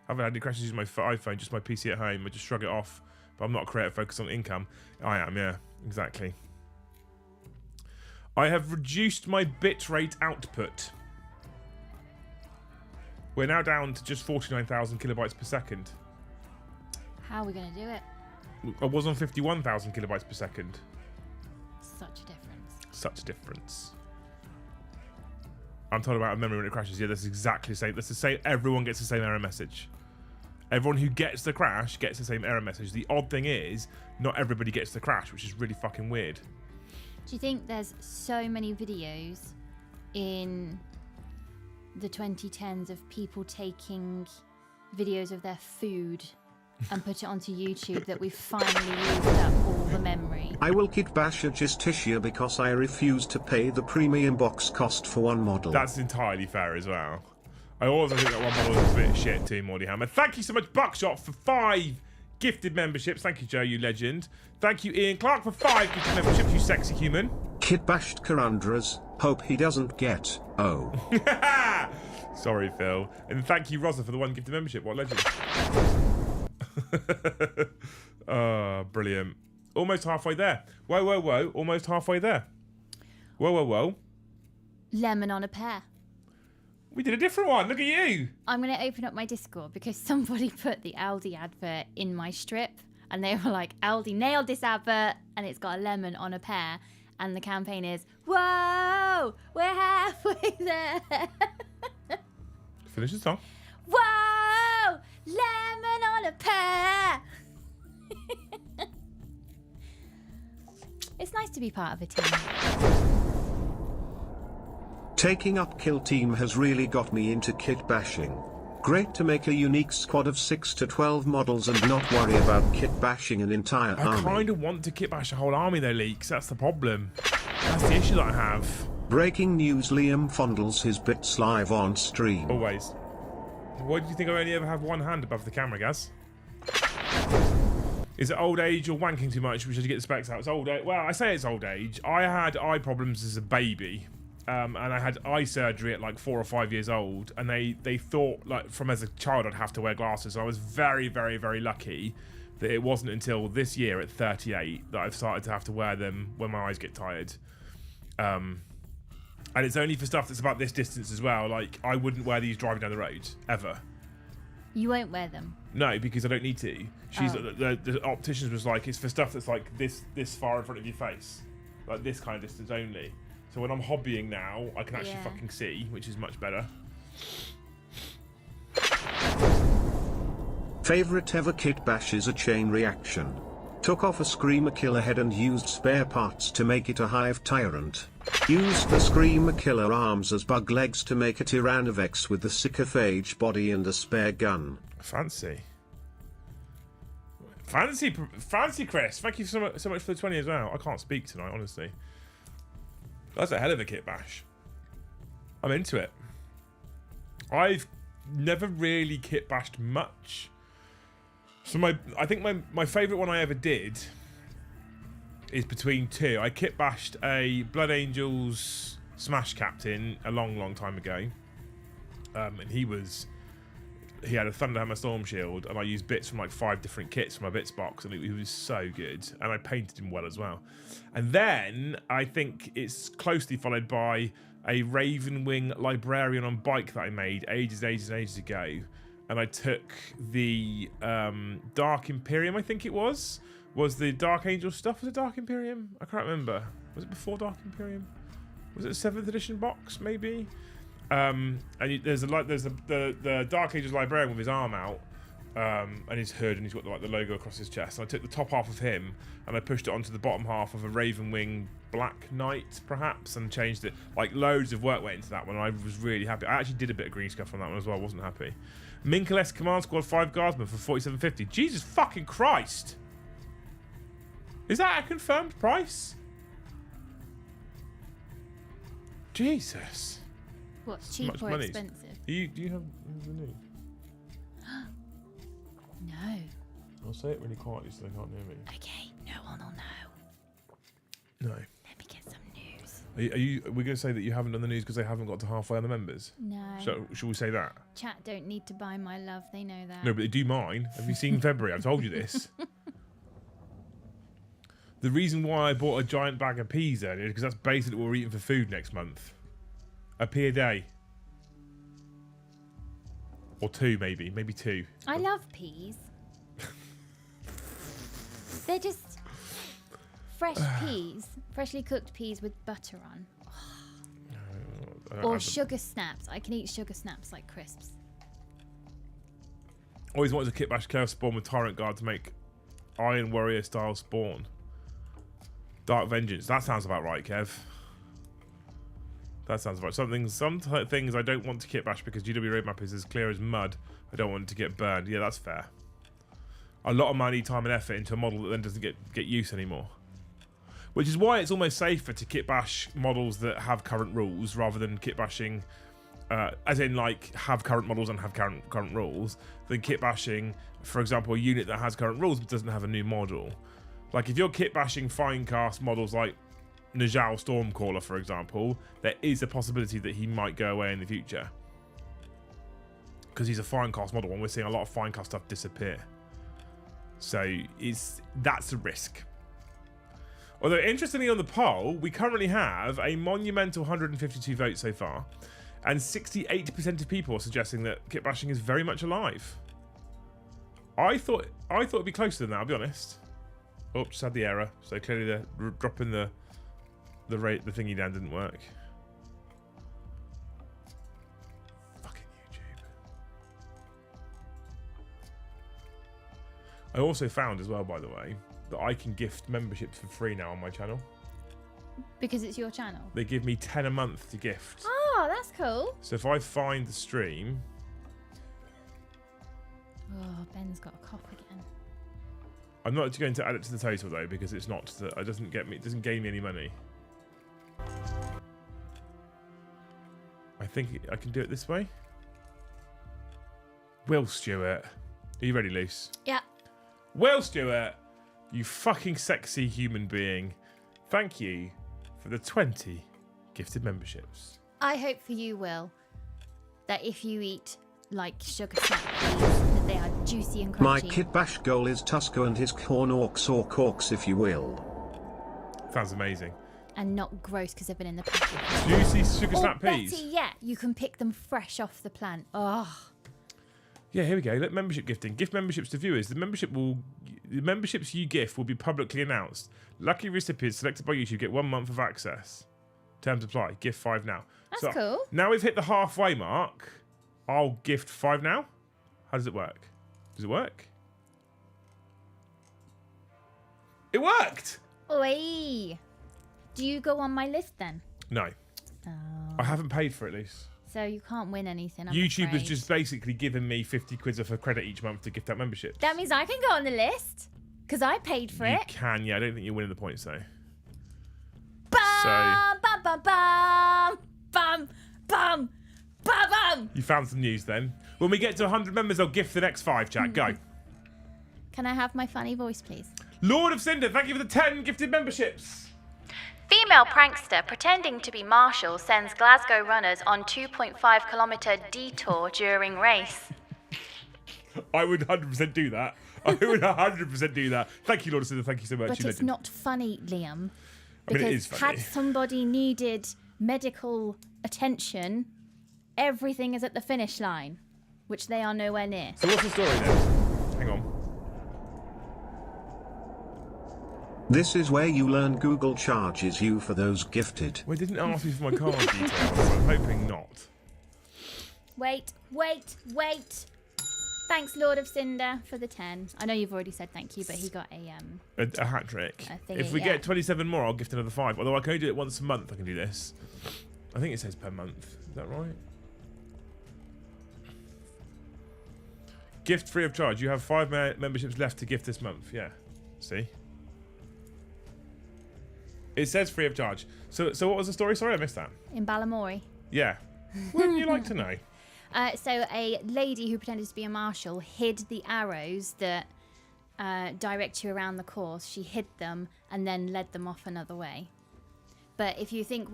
Speaker 1: Haven't had any crashes using my iPhone, just my PC at home. I just shrug it off. But I'm not a creator focused on income. I am, yeah, exactly. I have reduced my bitrate output. We're now down to just 49,000 kilobytes per second.
Speaker 2: How are we going to do it?
Speaker 1: I was on 51,000 kilobytes per second.
Speaker 2: Such a difference.
Speaker 1: Such a difference. I'm talking about a memory when it crashes. Yeah, that's exactly the same. That's the same. Everyone gets the same error message. Everyone who gets the crash gets the same error message. The odd thing is, not everybody gets the crash, which is really fucking weird.
Speaker 2: Do you think there's so many videos in the 2010s of people taking videos of their food and put it onto YouTube that we finally used up all the memory?
Speaker 3: I will kit bash a Justicia because I refuse to pay the premium box cost for one model.
Speaker 1: That's entirely fair as well. I also think that one model is a bit shit too, Mordyhammer. Thank you so much, Buckshot, for 5 gifted memberships. Thank you, Joe, you legend. Thank you, Ian Clark, for 5 gifted memberships, you sexy human.
Speaker 3: Kit bashed Karandras, hope he doesn't get, oh.
Speaker 1: Sorry, Phil. And thank you, Rosa, for the 1 gifted membership. What legend. Oh, brilliant. Almost halfway there. Whoa, whoa, whoa. Almost halfway there. Whoa, whoa, whoa.
Speaker 2: Lemon on a pear.
Speaker 1: We did a different one. Look at you.
Speaker 2: I'm going to open up my Discord because somebody put the Aldi advert in my strip and they were like, Aldi nailed this advert and it's got a lemon on a pear. And the campaign is, whoa, we're halfway there.
Speaker 1: Finish the song.
Speaker 2: Whoa, lemon on a pear. It's nice to be part of a team.
Speaker 3: Taking up Kill Team has really got me into kit bashing. Great to make a unique squad of 6 to 12 models and not worry about kit bashing an entire army.
Speaker 1: I kind of want to kit bash a whole army though, Leaks. That's the problem. That's the issue that I have.
Speaker 3: Breaking news, Liam fondles his bits live on stream.
Speaker 1: Always. Why do you think I only ever have one hand above the camera, Gaz? Is it old age or wanking too much? We should get the specs out. It's old age. Well, I say it's old age. I had eye problems as a baby. And I had eye surgery at like 4 or 5 years old, and they thought like from as a child I'd have to wear glasses. So I was very, very, very lucky that it wasn't until this year at 38 that I've started to have to wear them when my eyes get tired. And it's only for stuff that's about this distance as well. Like I wouldn't wear these driving down the road ever.
Speaker 2: You won't wear them?
Speaker 1: No, because I don't need to. The opticians was like, it's for stuff that's like this far in front of your face, like this kind of distance only. So when I'm hobbying now, I can actually fucking see, which is much better.
Speaker 3: Favorite ever kit bash is a chain reaction. Took off a Screamer Killer head and used spare parts to make it a Hive Tyrant. Used the Screamer Killer arms as bug legs to make a Tyrannavex with the Sycophage body and a spare gun.
Speaker 1: Fancy, Chris. Thank you so much for the 20 as well. I can't speak tonight, honestly. That's a hell of a kit bash. I'm into it. I've never really kit bashed much. So I think my favourite one I ever did is between 2. I kit bashed a Blood Angels Smash Captain a long, long time ago. And he had a Thunderhammer Storm Shield, and I used bits from like 5 different kits from my bits box, and he was so good. And I painted him well as well. And then I think it's closely followed by a Ravenwing Librarian on bike that I made ages ago. And I took the Dark Imperium, I think it was the Dark Angel stuff. Was it Dark Imperium? I can't remember. Was it before Dark Imperium? Was it a 7th edition box, maybe? And there's the Dark Angels Librarian with his arm out, and his hood, and he's got the logo across his chest. And I took the top half of him and I pushed it onto the bottom half of a Ravenwing Black Knight, perhaps, and changed it. Like loads of work went into that one. And I was really happy. I actually did a bit of green scuff on that one as well. I wasn't happy. Minkeless Command Squad 5 Guardsmen for 47.50. Jesus fucking Christ! Is that a confirmed price? Jesus.
Speaker 2: What's cheap or expensive?
Speaker 1: Do you have the news?
Speaker 2: No.
Speaker 1: I'll say it really quietly so they can't hear me.
Speaker 2: Okay, no one will know.
Speaker 1: No.
Speaker 2: Let me get some news.
Speaker 1: Are we going to say that you haven't done the news because they haven't got to halfway on the members?
Speaker 2: No.
Speaker 1: So should we say that?
Speaker 2: Chat don't need to buy my love. They know that.
Speaker 1: No, but they do mine. Have you seen February? I've told you this. The reason why I bought a giant bag of peas earlier is because that's basically what we're eating for food next month. A pea a day. Or two, maybe. Maybe two.
Speaker 2: I love peas. They're just fresh peas. Freshly cooked peas with butter on. Or sugar snaps. I can eat sugar snaps like crisps.
Speaker 1: Always wanted to kitbash Chaos Spawn with Tyrant Guard to make Iron Warrior style spawn. Dark Vengeance. That sounds about right, Kev. That sounds about right. Some things I don't want to kitbash because GW roadmap is as clear as mud. I don't want it to get burned. Yeah, that's fair. A lot of money, time, and effort into a model that then doesn't get use anymore. Which is why it's almost safer to kitbash models that have current rules rather than kitbashing, as in like have current models and have current rules, than kitbashing, for example, a unit that has current rules but doesn't have a new model. Like if you're kitbashing finecast models like Najal Stormcaller, for example, there is a possibility that he might go away in the future. Because he's a finecast model and we're seeing a lot of finecast stuff disappear. So that's a risk. Although, interestingly, on the poll, we currently have a monumental 152 votes so far, and 68% of people are suggesting that kitbashing is very much alive. I thought it'd be closer than that, I'll be honest. Oh, just had the error. So clearly, the dropping the thingy down didn't work. Fucking YouTube. I also found as well, by the way, that I can gift memberships for free now on my channel.
Speaker 2: Because it's your channel?
Speaker 1: They give me 10 a month to gift.
Speaker 2: Oh, that's cool.
Speaker 1: So if I find the stream...
Speaker 2: Oh, Ben's got a cough again.
Speaker 1: I'm not going to add it to the total though, because it's not. It doesn't gain me any money. I think I can do it this way. Will Stewart, are you ready, Luce?
Speaker 2: Yeah.
Speaker 1: Will Stewart, you fucking sexy human being. Thank you for the 20 gifted memberships.
Speaker 2: I hope for you, Will, that if you eat like sugar snap peas, that they are juicy and crunchy.
Speaker 3: My kitbash goal is Tusker and his corn orcs or corks, if you will.
Speaker 1: Sounds amazing.
Speaker 2: And not gross because they've been in the packet.
Speaker 1: Juicy sugar
Speaker 2: Or
Speaker 1: snap peas.
Speaker 2: better yet, you can pick them fresh off the plant. Oh.
Speaker 1: Yeah, here we go. Let membership gifting. Gift memberships to viewers. The memberships you gift will be publicly announced. Lucky recipients selected by YouTube get 1 month of access. Terms apply. Gift 5 now.
Speaker 2: That's cool.
Speaker 1: Now we've hit the halfway mark. I'll gift 5 now. How does it work? Does it work? It worked!
Speaker 2: Oi! Do you go on my list then?
Speaker 1: No.
Speaker 2: Oh.
Speaker 1: I haven't paid for it, at least.
Speaker 2: So you can't win anything. I'm
Speaker 1: YouTube has
Speaker 2: afraid.
Speaker 1: just basically given me 50 quid worth of credit each month to gift out memberships.
Speaker 2: That means I can go on the list because I paid for
Speaker 1: You
Speaker 2: it.
Speaker 1: can, yeah. I don't think you're winning the points, though.
Speaker 2: Bum, bum, bum, bum, bum, bum, bum, bum.
Speaker 1: You found some news then. When we get to 100 members, I'll gift the next 5, chat. Go.
Speaker 2: Can I have my funny voice, please?
Speaker 1: Lord of Cinder, thank you for the 10 gifted memberships.
Speaker 4: Female prankster pretending to be Marshall sends Glasgow runners on 2.5-kilometre detour during race.
Speaker 1: I would 100% do that. I would 100% do that. Thank you, Lord of Cinder. Thank you so much.
Speaker 2: But
Speaker 1: You
Speaker 2: it's
Speaker 1: legend.
Speaker 2: not funny, Liam.
Speaker 1: I mean,
Speaker 2: Because
Speaker 1: it is funny.
Speaker 2: had somebody needed medical attention, everything is at the finish line, which they are nowhere near.
Speaker 1: So what's the story then? Hang on.
Speaker 3: This is where you learn Google charges you for those gifted.
Speaker 1: Well, it didn't ask me for my card details, so I'm hoping not.
Speaker 2: Wait. Thanks, Lord of Cinder, for the 10. I know you've already said thank you, but he got
Speaker 1: A hat trick.
Speaker 2: A thingy,
Speaker 1: If we
Speaker 2: yeah.
Speaker 1: get 27 more, I'll gift another 5. Although I can only do it once a month. I can do this. I think it says per month. Is that right? Gift free of charge. You have 5 memberships left to gift this month. Yeah. See? It says free of charge. So what was the story? Sorry, I missed that.
Speaker 2: in Balamory.
Speaker 1: Yeah. Wouldn't you like to know?
Speaker 2: So a lady who pretended to be a marshal hid the arrows that direct you around the course. She hid them and then led them off another way. But if you think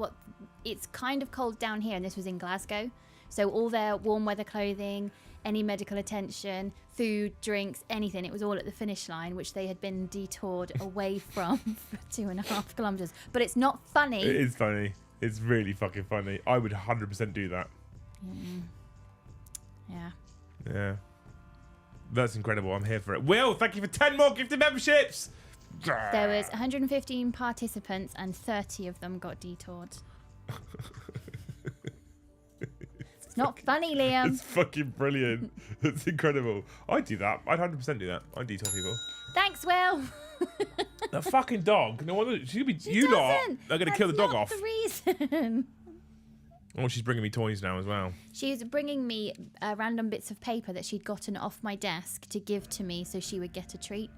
Speaker 2: it's kind of cold down here, and this was in Glasgow, so all their warm weather clothing, any medical attention, food, drinks, anything, it was all at the finish line, which they had been detoured away from for 2.5 kilometres. But it's not funny.
Speaker 1: It is funny. It's really fucking funny. I would 100% do that.
Speaker 2: Yeah.
Speaker 1: Yeah. That's incredible. I'm here for it. Will, thank you for 10 more gifted memberships.
Speaker 2: There was 115 participants and 30 of them got detoured. It's not funny, Liam.
Speaker 1: It's fucking brilliant. It's incredible. I'd do that. I'd 100% do that. I'd detour people.
Speaker 2: Thanks, Will.
Speaker 1: That fucking dog. No wonder you lot are going to kill the dog off.
Speaker 2: That's the reason.
Speaker 1: Oh, she's bringing me toys now as well.
Speaker 2: She's bringing me random bits of paper that she'd gotten off my desk to give to me so she would get a treat.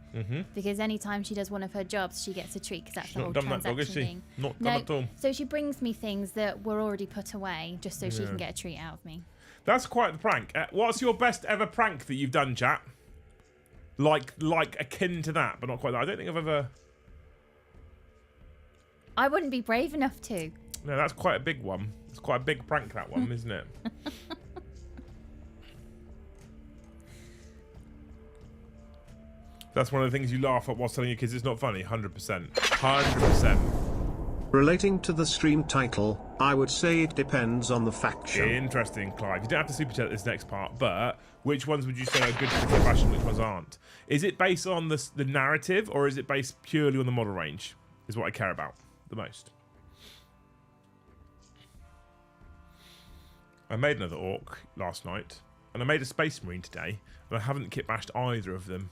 Speaker 2: Because anytime she does one of her jobs, she gets a treat because that's
Speaker 1: She's
Speaker 2: the whole
Speaker 1: not done that
Speaker 2: transaction
Speaker 1: dog, is she?
Speaker 2: thing.
Speaker 1: Not done at all.
Speaker 2: So she brings me things that were already put away just so she can get a treat out of me.
Speaker 1: That's quite the prank. What's your best ever prank that you've done, chat? Like akin to that, but not quite that. I don't think I've ever...
Speaker 2: I wouldn't be brave enough to.
Speaker 1: No, that's quite a big one. It's quite a big prank, that one, isn't it? That's one of the things you laugh at whilst telling your kids it's not funny. 100%. 100%.
Speaker 3: Relating to the stream title, I would say it depends on the faction.
Speaker 1: Interesting, Clive. You don't have to super chat this next part, but which ones would you say are good for the fashion, which ones aren't? Is it based on the narrative, or is it based purely on the model range? Is what I care about the most. I made another orc last night, and I made a space marine today, and I haven't kit bashed either of them.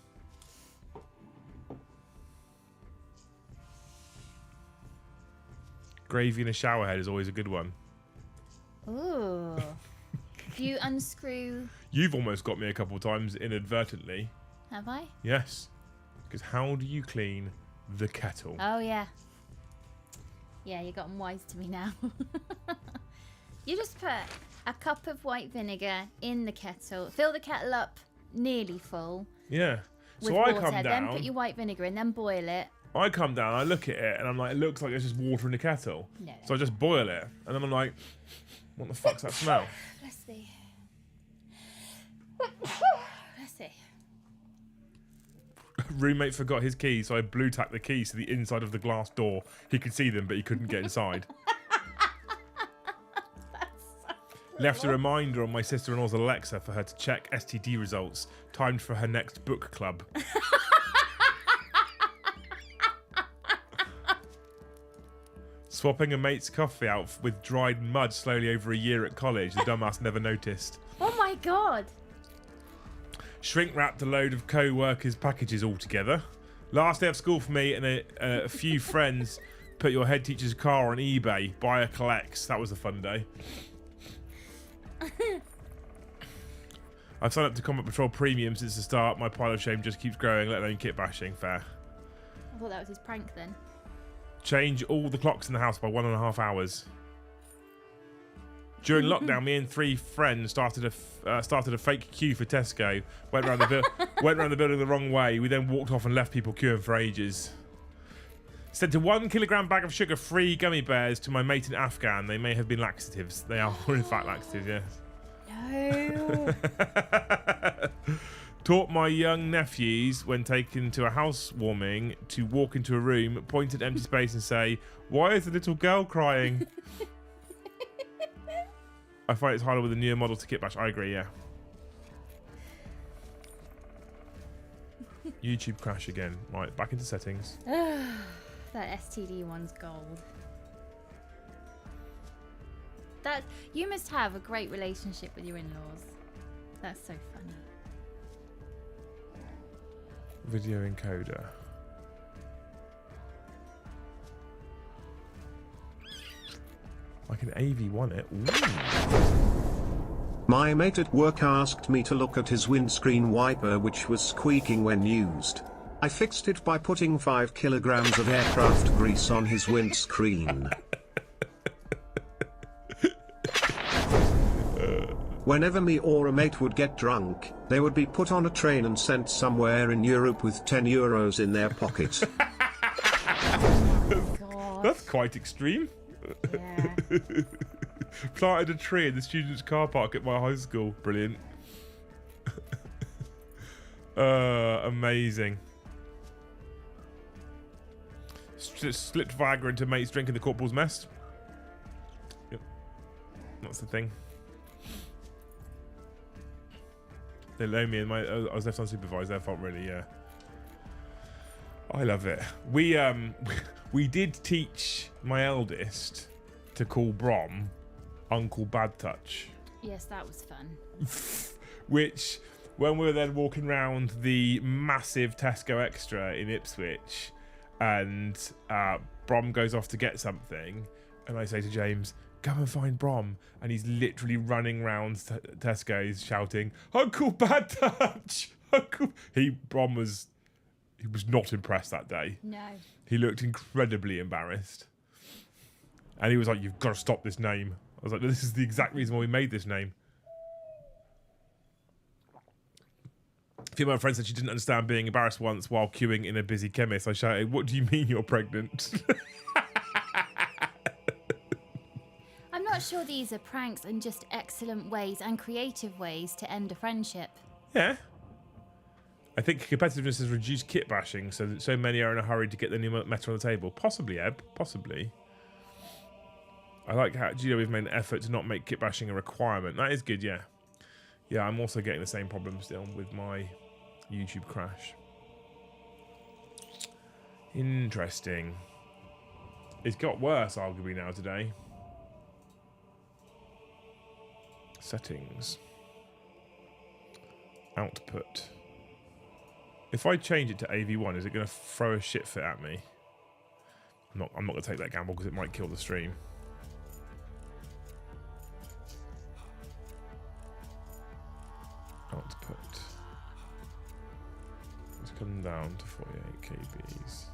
Speaker 1: Gravy in a shower head is always a good one.
Speaker 2: Ooh. Do you unscrew...
Speaker 1: You've almost got me a couple of times inadvertently.
Speaker 2: Have I?
Speaker 1: Yes. Because how do you clean the kettle?
Speaker 2: Oh, yeah. Yeah, you've gotten wise to me now. You just put a cup of white vinegar in the kettle. Fill the kettle up nearly full.
Speaker 1: Yeah.
Speaker 2: With
Speaker 1: So I
Speaker 2: water,
Speaker 1: come down.
Speaker 2: then put your white vinegar in, then boil it.
Speaker 1: I come down, I look at it, and I'm like, it looks like there's just water in the kettle.
Speaker 2: No.
Speaker 1: So I just boil it, and then I'm like, what the fuck's that smell?
Speaker 2: Let's see. Let's see.
Speaker 1: Roommate forgot his keys, so I blue tacked the keys to the inside of the glass door. He could see them, but he couldn't get inside. Left a reminder on my sister-in-law's Alexa for her to check STD results, timed for her next book club. Swapping a mate's coffee out with dried mud slowly over a year at college. The dumbass never noticed.
Speaker 2: Oh my god.
Speaker 1: Shrink wrapped a load of co-workers' packages all together. Last day of school for me and a few friends. Put your head teacher's car on eBay. Buy a collects. That was a fun day. I've signed up to Combat Patrol Premium since the start. My pile of shame just keeps growing, let alone kit bashing. Fair.
Speaker 2: I thought that was his prank then.
Speaker 1: Change all the clocks in the house by 1.5 hours. During lockdown, me and 3 friends started a fake queue for Tesco. Went around the building the wrong way. We then walked off and left people queuing for ages. Sent a 1 kilogram bag of sugar-free gummy bears to my mate in Afghan. They may have been laxatives. They are in fact laxatives, yes.
Speaker 2: No.
Speaker 1: Taught my young nephews, when taken to a housewarming, to walk into a room, point at empty space and say, "Why is the little girl crying?" I find it's harder with a newer model to kit bash. I agree, yeah. YouTube crash again. Right, back into settings.
Speaker 2: That STD one's gold. You must have a great relationship with your in-laws. That's so funny.
Speaker 1: Video encoder. I can AV1 it. Ooh.
Speaker 3: My mate at work asked me to look at his windscreen wiper, which was squeaking when used. I fixed it by putting 5 kilograms of aircraft grease on his windscreen. Whenever me or a mate would get drunk, they would be put on a train and sent somewhere in Europe with 10 euros in their pocket.
Speaker 2: God.
Speaker 1: That's quite extreme.
Speaker 2: Yeah.
Speaker 1: Planted a tree in the students' car park at my high school. Brilliant. Amazing. Slipped Viagra into mate's drink in the corporal's mess. Yep. That's the thing. They loan me and I was left unsupervised. Their fault, really. Yeah. I love it. We did teach my eldest to call Brom Uncle Bad Touch.
Speaker 2: Yes, that was fun.
Speaker 1: Which, when we were then walking around the massive Tesco Extra in Ipswich, and Brom goes off to get something, and I say to James, "Go and find Brom," and he's literally running around Tesco's shouting, "Uncle Bad Touch!" Uncle. Brom was not impressed that day.
Speaker 2: No.
Speaker 1: He looked incredibly embarrassed, and he was like, "You've got to stop this name." I was like, "This is the exact reason why we made this name." A few of my friends said she didn't understand being embarrassed once while queuing in a busy chemist. I shouted, "What do you mean you're pregnant?"
Speaker 2: I'm not sure these are pranks and just excellent ways and creative ways to end a friendship.
Speaker 1: Yeah. I think competitiveness has reduced kit bashing, so many are in a hurry to get the new meta on the table. Possibly, Eb. Possibly. I like how we've made an effort to not make kit bashing a requirement. That is good, yeah. Yeah, I'm also getting the same problem still with my YouTube crash. Interesting. It's got worse, arguably, now today. Settings. Output. If I change it to AV1, is it going to throw a shit fit at me? I'm not going to take that gamble because it might kill the stream. Output. Let's come down to 48 kbs.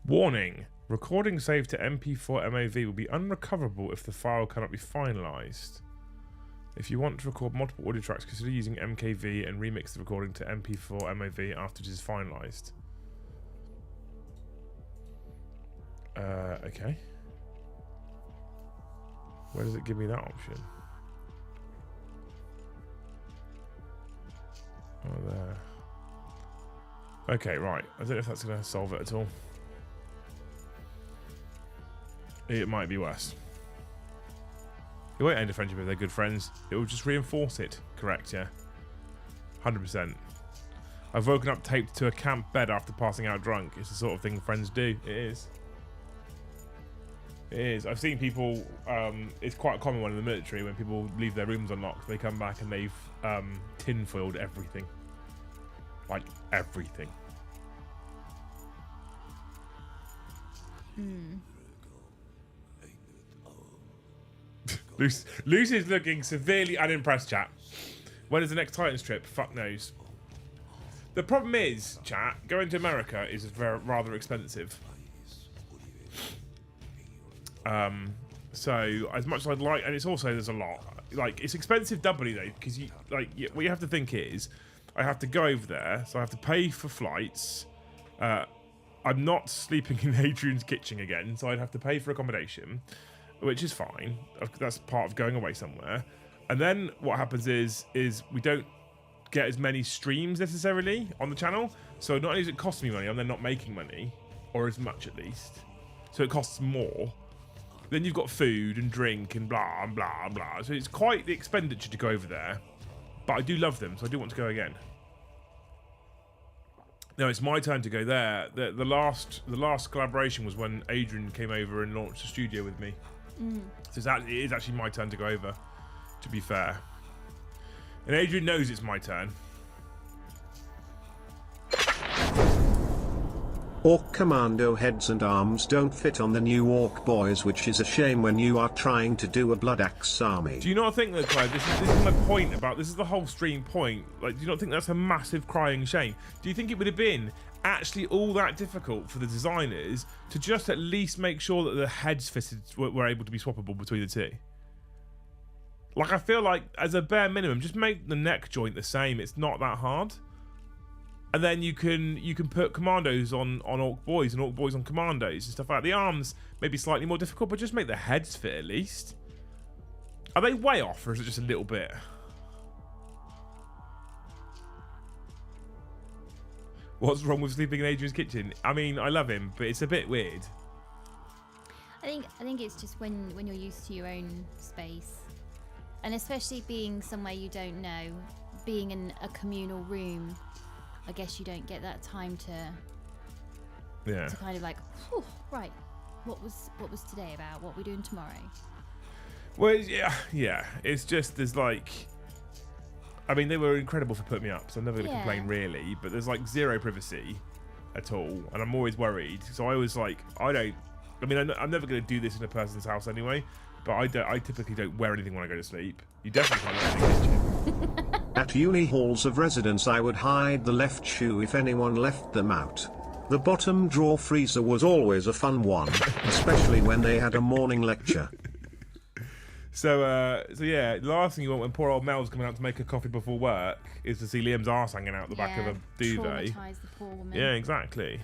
Speaker 1: Warning. Recording saved to MP4 MAV will be unrecoverable if the file cannot be finalized. If you want to record multiple audio tracks, consider using MKV and remix the recording to MP4 MAV after it is finalized. Okay. Where does it give me that option? Oh, there. Okay, right. I don't know if that's going to solve it at all. It might be worse. It won't end a friendship if they're good friends. It will just reinforce it. Correct, yeah. 100%. I've woken up taped to a camp bed after passing out drunk. It's the sort of thing friends do. It is. It is. I've seen people, it's quite a common one in the military when people leave their rooms unlocked. They come back and they've tin-foiled everything. Like, everything. Lucy's looking severely unimpressed, chat. When is the next Titans trip? Fuck knows. The problem is, chat, going to America is rather expensive. So as much as I'd like, and it's also there's a lot. Like it's expensive doubly though, because what you have to think is, I have to go over there, so I have to pay for flights. I'm not sleeping in Adrian's kitchen again, so I'd have to pay for accommodation, which is fine. That's part of going away somewhere. And then what happens is we don't get as many streams necessarily on the channel. So not only does it cost me money, I'm then not making money, or as much at least. So it costs more. Then you've got food and drink and blah and blah and blah. So it's quite the expenditure to go over there. But I do love them, so I do want to go again. No, it's my turn to go there. The last collaboration was when Adrian came over and launched a studio with me. So it is actually my turn to go over, to be fair. And Adrian knows it's my turn.
Speaker 3: Orc commando heads and arms don't fit on the new Orc boys, which is a shame when you are trying to do a Blood Axe army.
Speaker 1: Do you not think that, Clive, this is my point about, this is the whole stream point, like, do you not think that's a massive crying shame? Do you think it would have been actually all that difficult for the designers to just at least make sure that the heads fitted were able to be swappable between the two? Like, I feel like, as a bare minimum, just make the neck joint the same. It's not that hard. And then you can put commandos on Orc boys and Orc boys on commandos and stuff like that. The arms may be slightly more difficult, but just make the heads fit at least. Are they way off, or is it just a little bit? What's wrong with sleeping in Adrian's kitchen? I mean, I love him, but it's a bit weird.
Speaker 2: I think it's just when you're used to your own space, and especially being somewhere you don't know, being in a communal room. I guess you don't get that time to kind of like, whew, right, what was today about? What are we doing tomorrow?
Speaker 1: Well, yeah. It's just, there's like, I mean, they were incredible for putting me up, so I'm never going to complain really, but there's like zero privacy at all, and I'm always worried. So I was like, I'm never going to do this in a person's house anyway, but I typically don't wear anything when I go to sleep. You definitely can't wear anything in the kitchen.
Speaker 3: At uni halls of residence I would hide the left shoe if anyone left them out. The bottom drawer freezer was always a fun one, especially when they had a morning lecture.
Speaker 1: So yeah, the last thing you want when poor old Mel's coming out to make a coffee before work is to see Liam's arse hanging out the back of a duvet.
Speaker 2: Traumatise the poor woman.
Speaker 1: Yeah, exactly.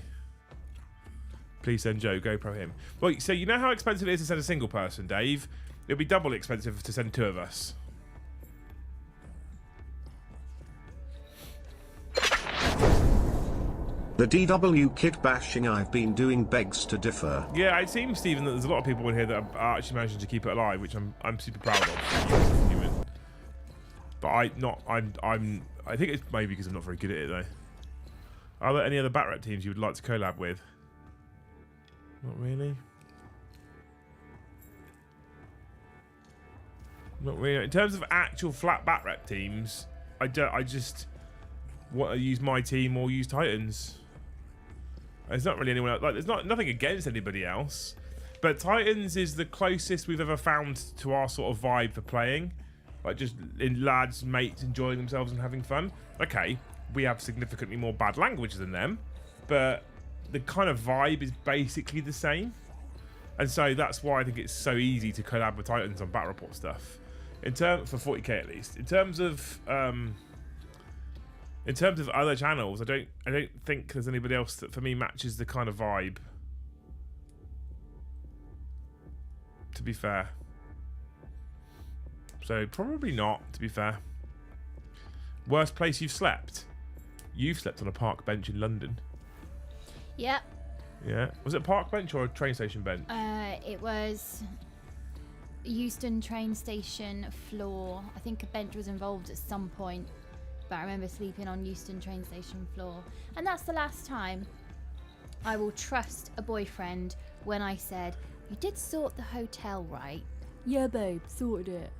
Speaker 1: Please send Joe, GoPro him. Well, so you know how expensive it is to send a single person, Dave? It'll be double expensive to send two of us.
Speaker 3: The DW kit bashing I've been doing begs to differ.
Speaker 1: Yeah, it seems, Stephen, that there's a lot of people in here that are actually managing to keep it alive, which I'm super proud of. But I think it's maybe because I'm not very good at it though. Are there any other bat rep teams you would like to collab with? Not really. Not really. In terms of actual flat bat rep teams, I just want to use my team or use Titans. There's not really anyone else. Like, there's nothing against anybody else, but Titans is the closest we've ever found to our sort of vibe for playing. Like, just in lads, mates, enjoying themselves and having fun. Okay, we have significantly more bad language than them, but the kind of vibe is basically the same. And so that's why I think it's so easy to collab with Titans on Battle Report stuff. For 40k at least. In terms of other channels, I don't think there's anybody else that for me matches the kind of vibe. To be fair. So probably not, to be fair. Worst place you've slept? You've slept on a park bench in London.
Speaker 2: Yep.
Speaker 1: Yeah. Was it a park bench or a train station bench?
Speaker 2: It was Euston train station floor. I think a bench was involved at some point, but I remember sleeping on Euston train station floor. And that's the last time I will trust a boyfriend when I said, "You did sort the hotel, right?" "Yeah, babe, sorted it."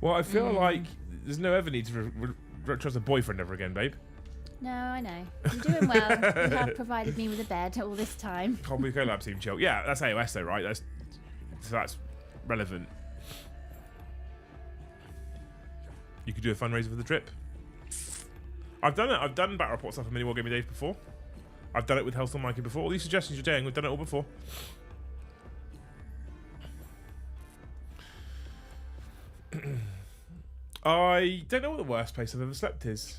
Speaker 1: Well, I feel like there's no ever need to trust a boyfriend ever again, babe.
Speaker 2: No, I know. You're doing well. You have provided me with a bed all this time.
Speaker 1: Can't we go lab team chill? Yeah, that's AOS though, right? That's relevant. You could do a fundraiser for the trip. I've done it. I've done Battle Report stuff on Mini Wargaming Dave before. I've done it with Health on Mikey before. All these suggestions you're doing, we've done it all before. I don't know what the worst place I've ever slept is.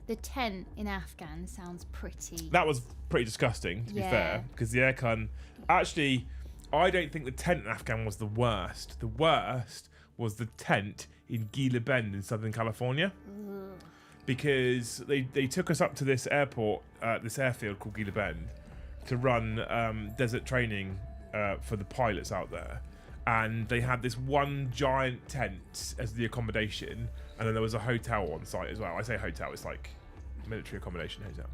Speaker 2: The tent in Afghan sounds pretty.
Speaker 1: That was pretty disgusting, to be fair, because the aircon. Actually, I don't think the tent in Afghan was the worst. The worst was the tent in Gila Bend in Southern California.
Speaker 2: Ugh.
Speaker 1: Because they took us up to this airport, this airfield called Gila Bend, to run desert training for the pilots out there. And they had this one giant tent as the accommodation, and then there was a hotel on site as well. I say hotel, it's like military accommodation hotel.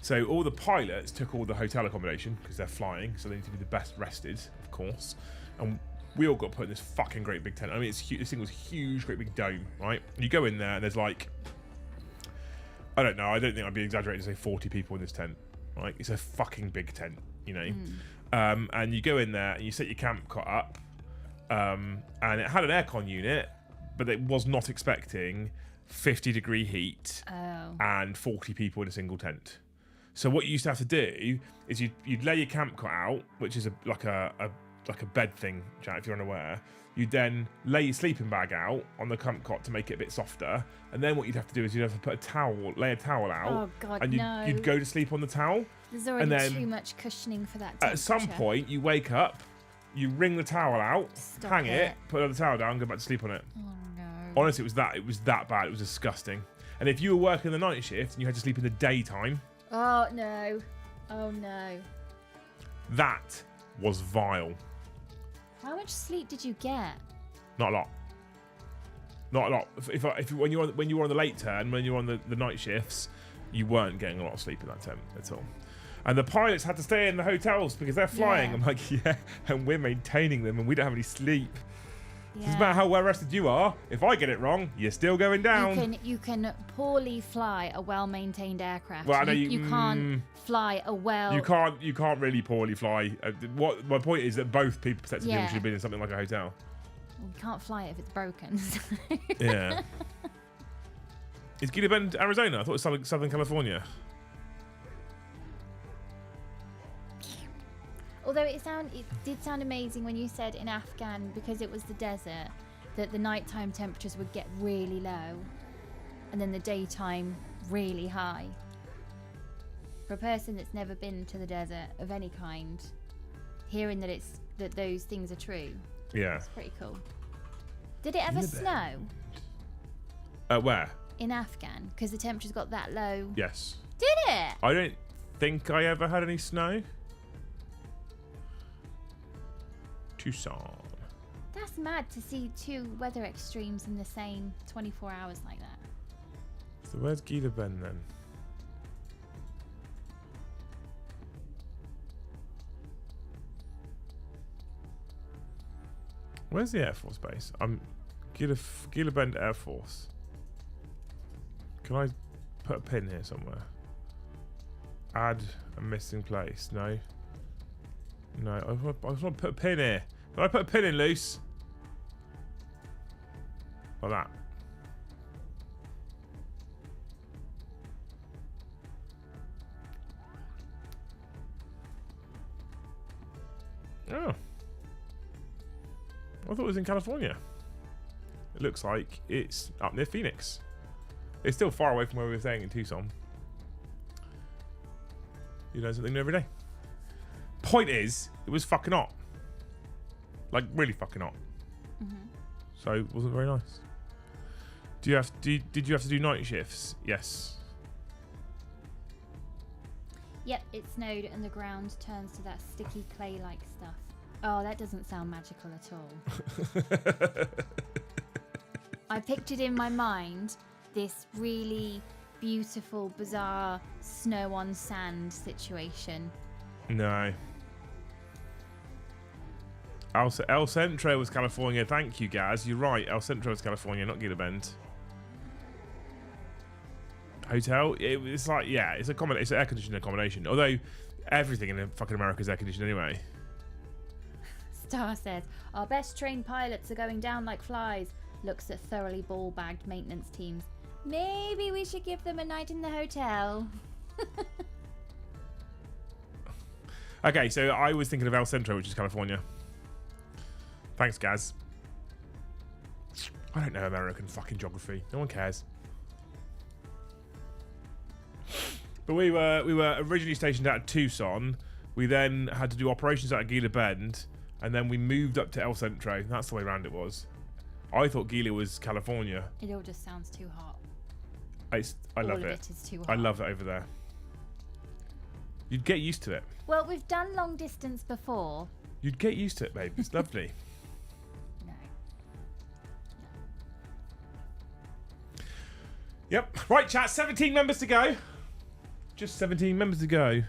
Speaker 1: So all the pilots took all the hotel accommodation because they're flying, so they need to be the best rested, of course. And we all got put in this fucking great big tent. I mean, it's huge. This thing was huge, great big dome, right? You go in there and there's like I don't know. I don't think I'd be exaggerating to say 40 people in this tent. Right? It's a fucking big tent, you know. And you go in there and you set your camp cot up, and it had an aircon unit, but it was not expecting 50-degree heat and 40 people in a single tent. So what you used to have to do is you'd lay your camp cot out, which is like a bed thing, Jack, if you're unaware. You'd then lay your sleeping bag out on the camp cot to make it a bit softer, and then what you'd have to do is you'd have to put lay a towel out,
Speaker 2: Oh God,
Speaker 1: and
Speaker 2: no!
Speaker 1: you'd go to sleep on the towel.
Speaker 2: There's already too much cushioning for that.
Speaker 1: At some point, you wake up, you wring the towel out, hang it, put another towel down, and go back to sleep on it.
Speaker 2: Oh no!
Speaker 1: Honestly, it was that bad. It was disgusting. And if you were working the night shift and you had to sleep in the daytime,
Speaker 2: oh no! Oh no!
Speaker 1: that was vile.
Speaker 2: How much sleep did you get?
Speaker 1: Not a lot. Not a lot. When you were on the late turn, when you were on the night shifts, you weren't getting a lot of sleep in that tent at all. And the pilots had to stay in the hotels because they're flying.
Speaker 2: Yeah.
Speaker 1: I'm like, yeah, and we're maintaining them, and we don't have any sleep.
Speaker 2: Yeah.
Speaker 1: Doesn't matter how well rested you are. If I get it wrong, you're still going down.
Speaker 2: You can poorly fly a well-maintained aircraft.
Speaker 1: Well, I know
Speaker 2: you can't fly a well.
Speaker 1: You can't really poorly fly. What my point is that both people sets of people should have been in something like a hotel.
Speaker 2: You can't fly it if it's broken.
Speaker 1: Yeah. Is Gila Bend Arizona? I thought it was Southern California.
Speaker 2: Although it did sound amazing when you said in Afghan, because it was the desert, that the nighttime temperatures would get really low and then the daytime really high. For a person that's never been to the desert of any kind, hearing that those things are true.
Speaker 1: Yeah.
Speaker 2: It's pretty cool. Did it ever snow?
Speaker 1: Where?
Speaker 2: In Afghan, because the temperatures got that low.
Speaker 1: Yes.
Speaker 2: Did it?
Speaker 1: I don't think I ever had any snow. Tucson.
Speaker 2: That's mad to see two weather extremes in the same 24 hours like that.
Speaker 1: So where's Gila Bend then? Where's the Air Force Base? I'm Gila Bend Air Force. Can I put a pin here somewhere? Add a missing place. No. No, I just want to put a pin here. Can I put a pin in, Luce? Like that. Oh. I thought it was in California. It looks like it's up near Phoenix. It's still far away from where we were staying in Tucson. You learn something new every day. Point is, it was fucking hot. Like, really fucking hot. So, it wasn't very nice. Did you have to do night shifts? Yes.
Speaker 2: Yep, it snowed and the ground turns to that sticky clay-like stuff. Oh, that doesn't sound magical at all. I pictured in my mind this really beautiful, bizarre snow on sand situation.
Speaker 1: No. El Centro was California. Thank you, Gaz. You're right. El Centro was California, not Gila Bend. Hotel? It's like, yeah, it's an air-conditioned accommodation. Although, everything in fucking America is air-conditioned anyway.
Speaker 2: Star says, our best trained pilots are going down like flies. Looks at thoroughly ball-bagged maintenance teams. Maybe we should give them a night in the hotel.
Speaker 1: Okay, so I was thinking of El Centro, which is California. Thanks, Gaz. I don't know American fucking geography. No one cares. But we were originally stationed out of Tucson. We then had to do operations out of Gila Bend, and then we moved up to El Centro. That's the way around it was. I thought Gila was California.
Speaker 2: It all just sounds too hot.
Speaker 1: I love it.
Speaker 2: All of it is too hot.
Speaker 1: I love it over there. You'd get used to it.
Speaker 2: Well, we've done long distance before.
Speaker 1: You'd get used to it, babe. It's lovely.
Speaker 2: No.
Speaker 1: Yep. Right, chat. 17 members to go. Just 17 members to go.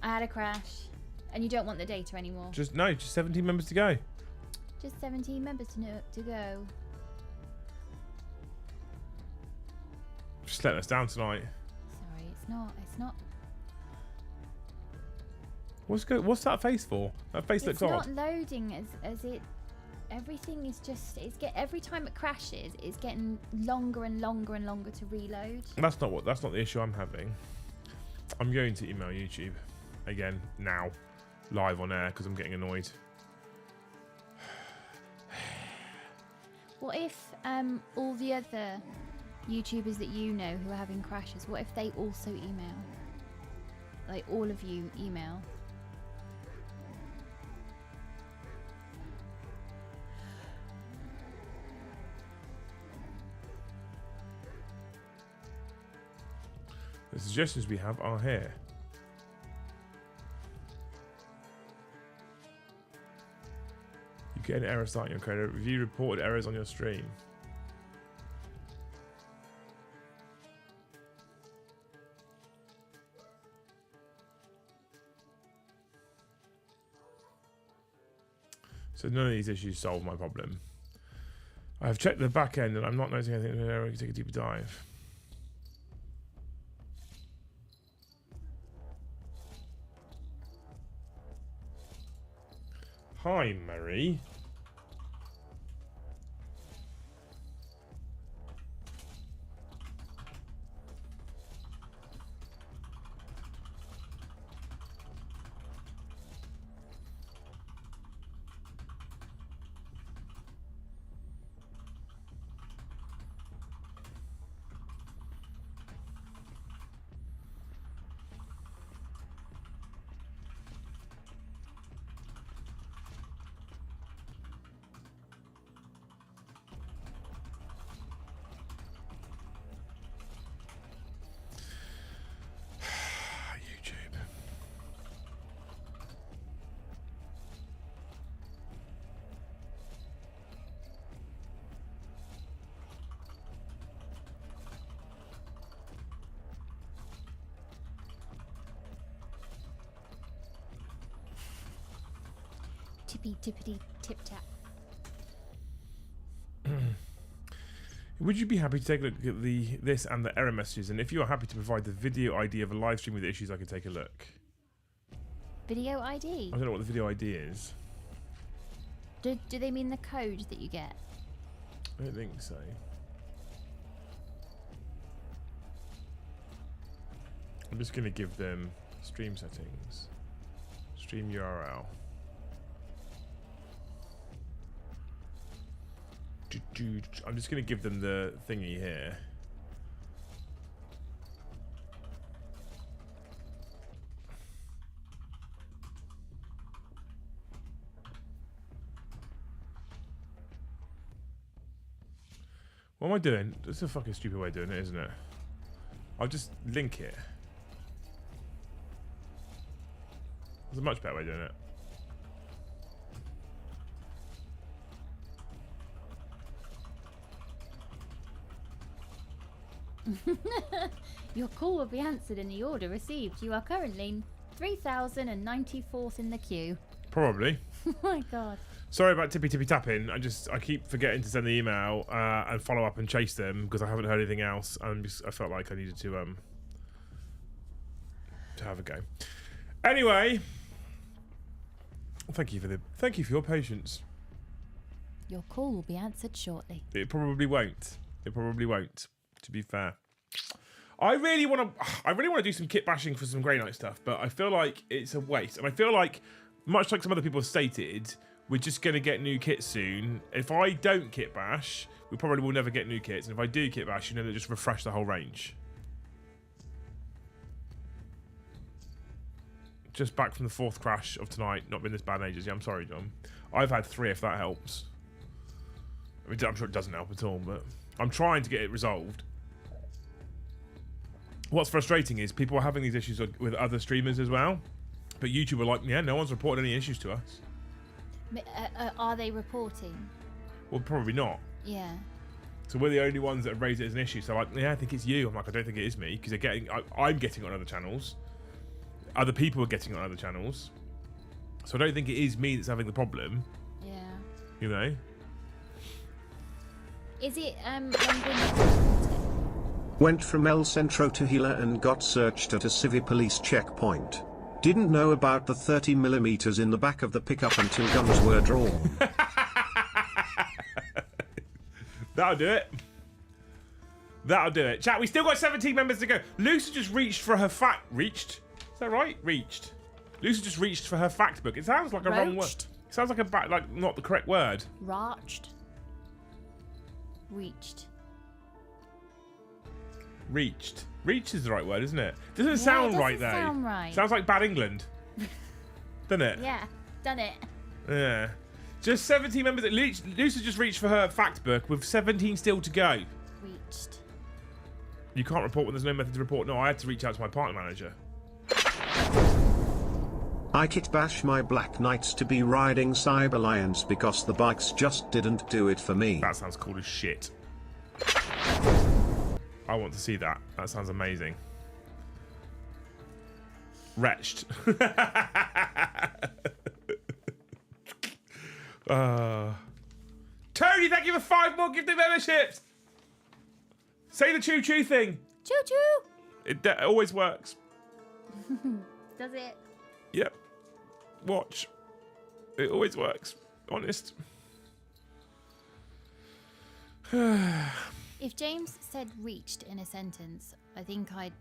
Speaker 2: I had a crash. And you don't want the data anymore.
Speaker 1: Just 17 members to go.
Speaker 2: Just 17 members to go.
Speaker 1: just letting us down tonight.
Speaker 2: Sorry, it's not.
Speaker 1: What's that face for? That face looks odd.
Speaker 2: It's not loading as it. Everything is just. Every time it crashes, it's getting longer and longer and longer to reload.
Speaker 1: That's not the issue I'm having. I'm going to email YouTube again now, live on air, because I'm getting annoyed.
Speaker 2: What if all the other YouTubers that you know who are having crashes, what if they also email? Like all of you email?
Speaker 1: The suggestions we have are here. You get an error starting your code. Review reported errors on your stream. So none of these issues solve my problem. I have checked the back end and I'm not noticing anything. I can take a deeper dive. Hi, Marie.
Speaker 2: Tippy tippity tip tap.
Speaker 1: Would you be happy to take a look at this and the error messages? And if you are happy to provide the video ID of a live stream with issues, I can take a look.
Speaker 2: Video ID?
Speaker 1: I don't know what the video ID is.
Speaker 2: Do they mean the code that you get?
Speaker 1: I don't think so. I'm just going to give them stream settings. Stream URL. I'm just going to give them the thingy here. What am I doing? That's a fucking stupid way of doing it, isn't it? I'll just link it. There's a much better way of doing it.
Speaker 2: Your call will be answered in the order received. You are currently 3094th in the queue.
Speaker 1: Probably.
Speaker 2: Oh my god.
Speaker 1: Sorry about tippy tapping. I keep forgetting to send the email and follow up and chase them because I haven't heard anything else. I felt like I needed to have a go. Anyway, thank you for your patience.
Speaker 2: Your call will be answered shortly.
Speaker 1: It probably won't. It probably won't. To be fair, I really want to do some kit bashing for some Grey Knight stuff, but I feel like it's a waste. And I feel like, much like some other people have stated, we're just going to get new kits soon. If I don't kit bash, we probably will never get new kits. And if I do kit bash, you know, they just refresh the whole range. Just back from the 4th crash of tonight. Not been this bad in ages. Yeah, I'm sorry, John. I've had 3, if that helps. I mean, I'm sure it doesn't help at all, but I'm trying to get it resolved. What's frustrating is people are having these issues with other streamers as well. But YouTube are like, yeah, no one's reported any issues to us.
Speaker 2: Are they reporting?
Speaker 1: Well, probably not.
Speaker 2: Yeah.
Speaker 1: So we're the only ones that have raised it as an issue. So like, yeah, I think it's you. I'm like, I don't think it is me, because I'm getting it on other channels. Other people are getting it on other channels. So I don't think it is me that's having the problem.
Speaker 2: Yeah.
Speaker 1: You know?
Speaker 2: Is it when we report it?
Speaker 3: Went from El Centro to Gila and got searched at a civil police checkpoint. Didn't know about the 30mm in the back of the pickup until guns were drawn.
Speaker 1: That'll do it. That'll do it. Chat, we still got 17 members to go. Lucy just reached for her Reached? Is that right? Reached. Lucy just reached for her fact book. It sounds like a wrong word. It sounds like not the correct word.
Speaker 2: Reached. Reached.
Speaker 1: Reached. Reached is the right word, isn't it? Doesn't sound right though.
Speaker 2: Sound right.
Speaker 1: Sounds like Bad England. Doesn't it?
Speaker 2: Yeah, done it.
Speaker 1: Yeah. Just 17 members. Lucy just reached for her fact book with 17 still to go.
Speaker 2: Reached.
Speaker 1: You can't report when there's no method to report. No, I had to reach out to my partner manager.
Speaker 3: I kit bash my Black Knights to be riding Cyber Lions because the bikes just didn't do it for me.
Speaker 1: That sounds cool as shit. I want to see that. That sounds amazing. Wretched. Tony, thank you for 5 more gifted memberships. Say the choo-choo thing.
Speaker 2: Choo-choo.
Speaker 1: It always works.
Speaker 2: Does it?
Speaker 1: Yep. Watch. It always works. Honest.
Speaker 2: If James said reached in a sentence, I think I'd...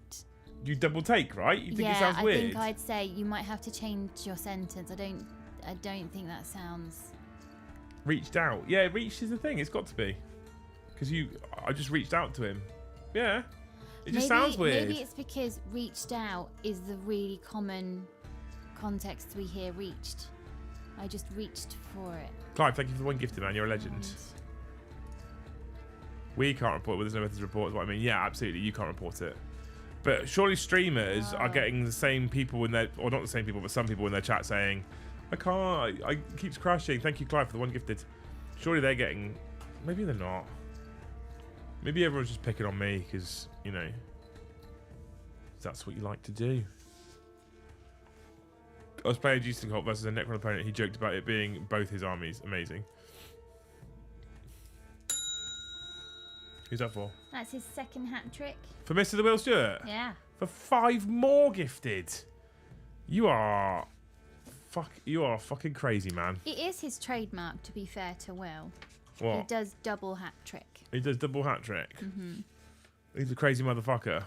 Speaker 1: You double take, right? You think it sounds weird?
Speaker 2: I think I'd say you might have to change your sentence. I don't think that sounds...
Speaker 1: Reached out. Yeah, reached is the thing. It's got to be. Because I just reached out to him. Yeah. It just sounds weird.
Speaker 2: Maybe it's because reached out is the really common context we hear reached. I just reached for it.
Speaker 1: Clive, thank you for the 1 gifted, man. You're a legend. We can't report, but there's no method to report, is what I mean. Yeah, absolutely. You can't report it. But surely streamers are getting the same people in their, or not the same people, but some people in their chat saying, I can't, I keeps crashing. Thank you, Clive, for the 1 gifted. Surely they're getting, maybe they're not. Maybe everyone's just picking on me because, you know, that's what you like to do. I was playing Justin Holt versus a Necron opponent. He joked about it being both his armies. Amazing. Who's that for?
Speaker 2: That's his 2nd hat trick.
Speaker 1: For Mr. The Will Stewart?
Speaker 2: Yeah.
Speaker 1: For 5 more gifted. You are fucking crazy, man.
Speaker 2: It is his trademark, to be fair to Will.
Speaker 1: What?
Speaker 2: He does double hat trick.
Speaker 1: He does double hat trick. He's a crazy motherfucker.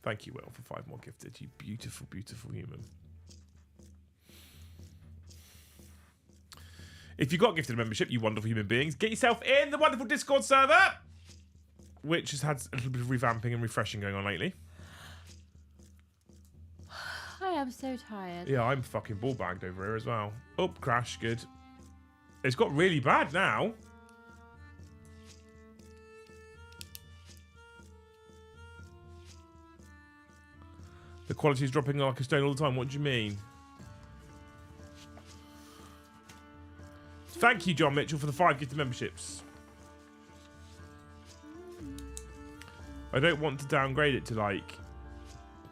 Speaker 1: Thank you, Will, for 5 more gifted. You beautiful, beautiful human. If you got gifted a membership, you wonderful human beings, get yourself in the wonderful Discord server, which has had a little bit of revamping and refreshing going on lately.
Speaker 2: I am so tired.
Speaker 1: Yeah, I'm fucking ball bagged over here as well. Oh, crash, good. It's got really bad now. The quality is dropping like a stone all the time. What do you mean? Thank you, John Mitchell, for the 5 gifted memberships. I don't want to downgrade it to like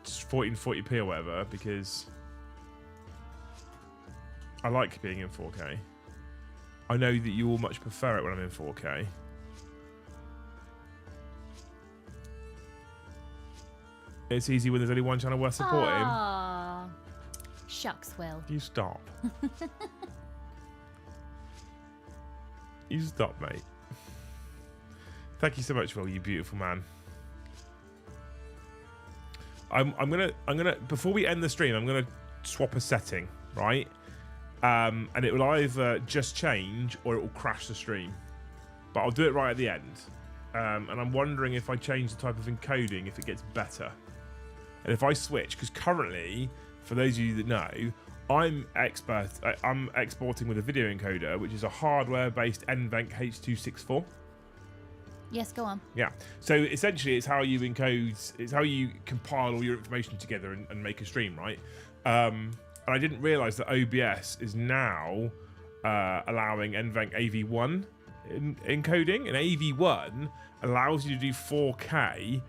Speaker 1: 1440p or whatever because I like being in 4K. I know that you all much prefer it when I'm in 4K. It's easy when there's only one channel worth supporting.
Speaker 2: Aww. Shucks, Will.
Speaker 1: You stop. You stop, mate. Thank you so much, Will, you beautiful man. I'm gonna before we end the stream, I'm gonna swap a setting, right? And it will either just change or it will crash the stream. But I'll do it right at the end. And I'm wondering if I change the type of encoding, if it gets better. And if I switch, because currently, for those of you that know, I'm exporting with a video encoder, which is a hardware-based NVENC H.264.
Speaker 2: Yes, go on.
Speaker 1: Yeah. So essentially, it's how you encode, it's how you compile all your information together and make a stream, right? And I didn't realize that OBS is now allowing NVENC AV1 encoding, and AV1 allows you to do 4K,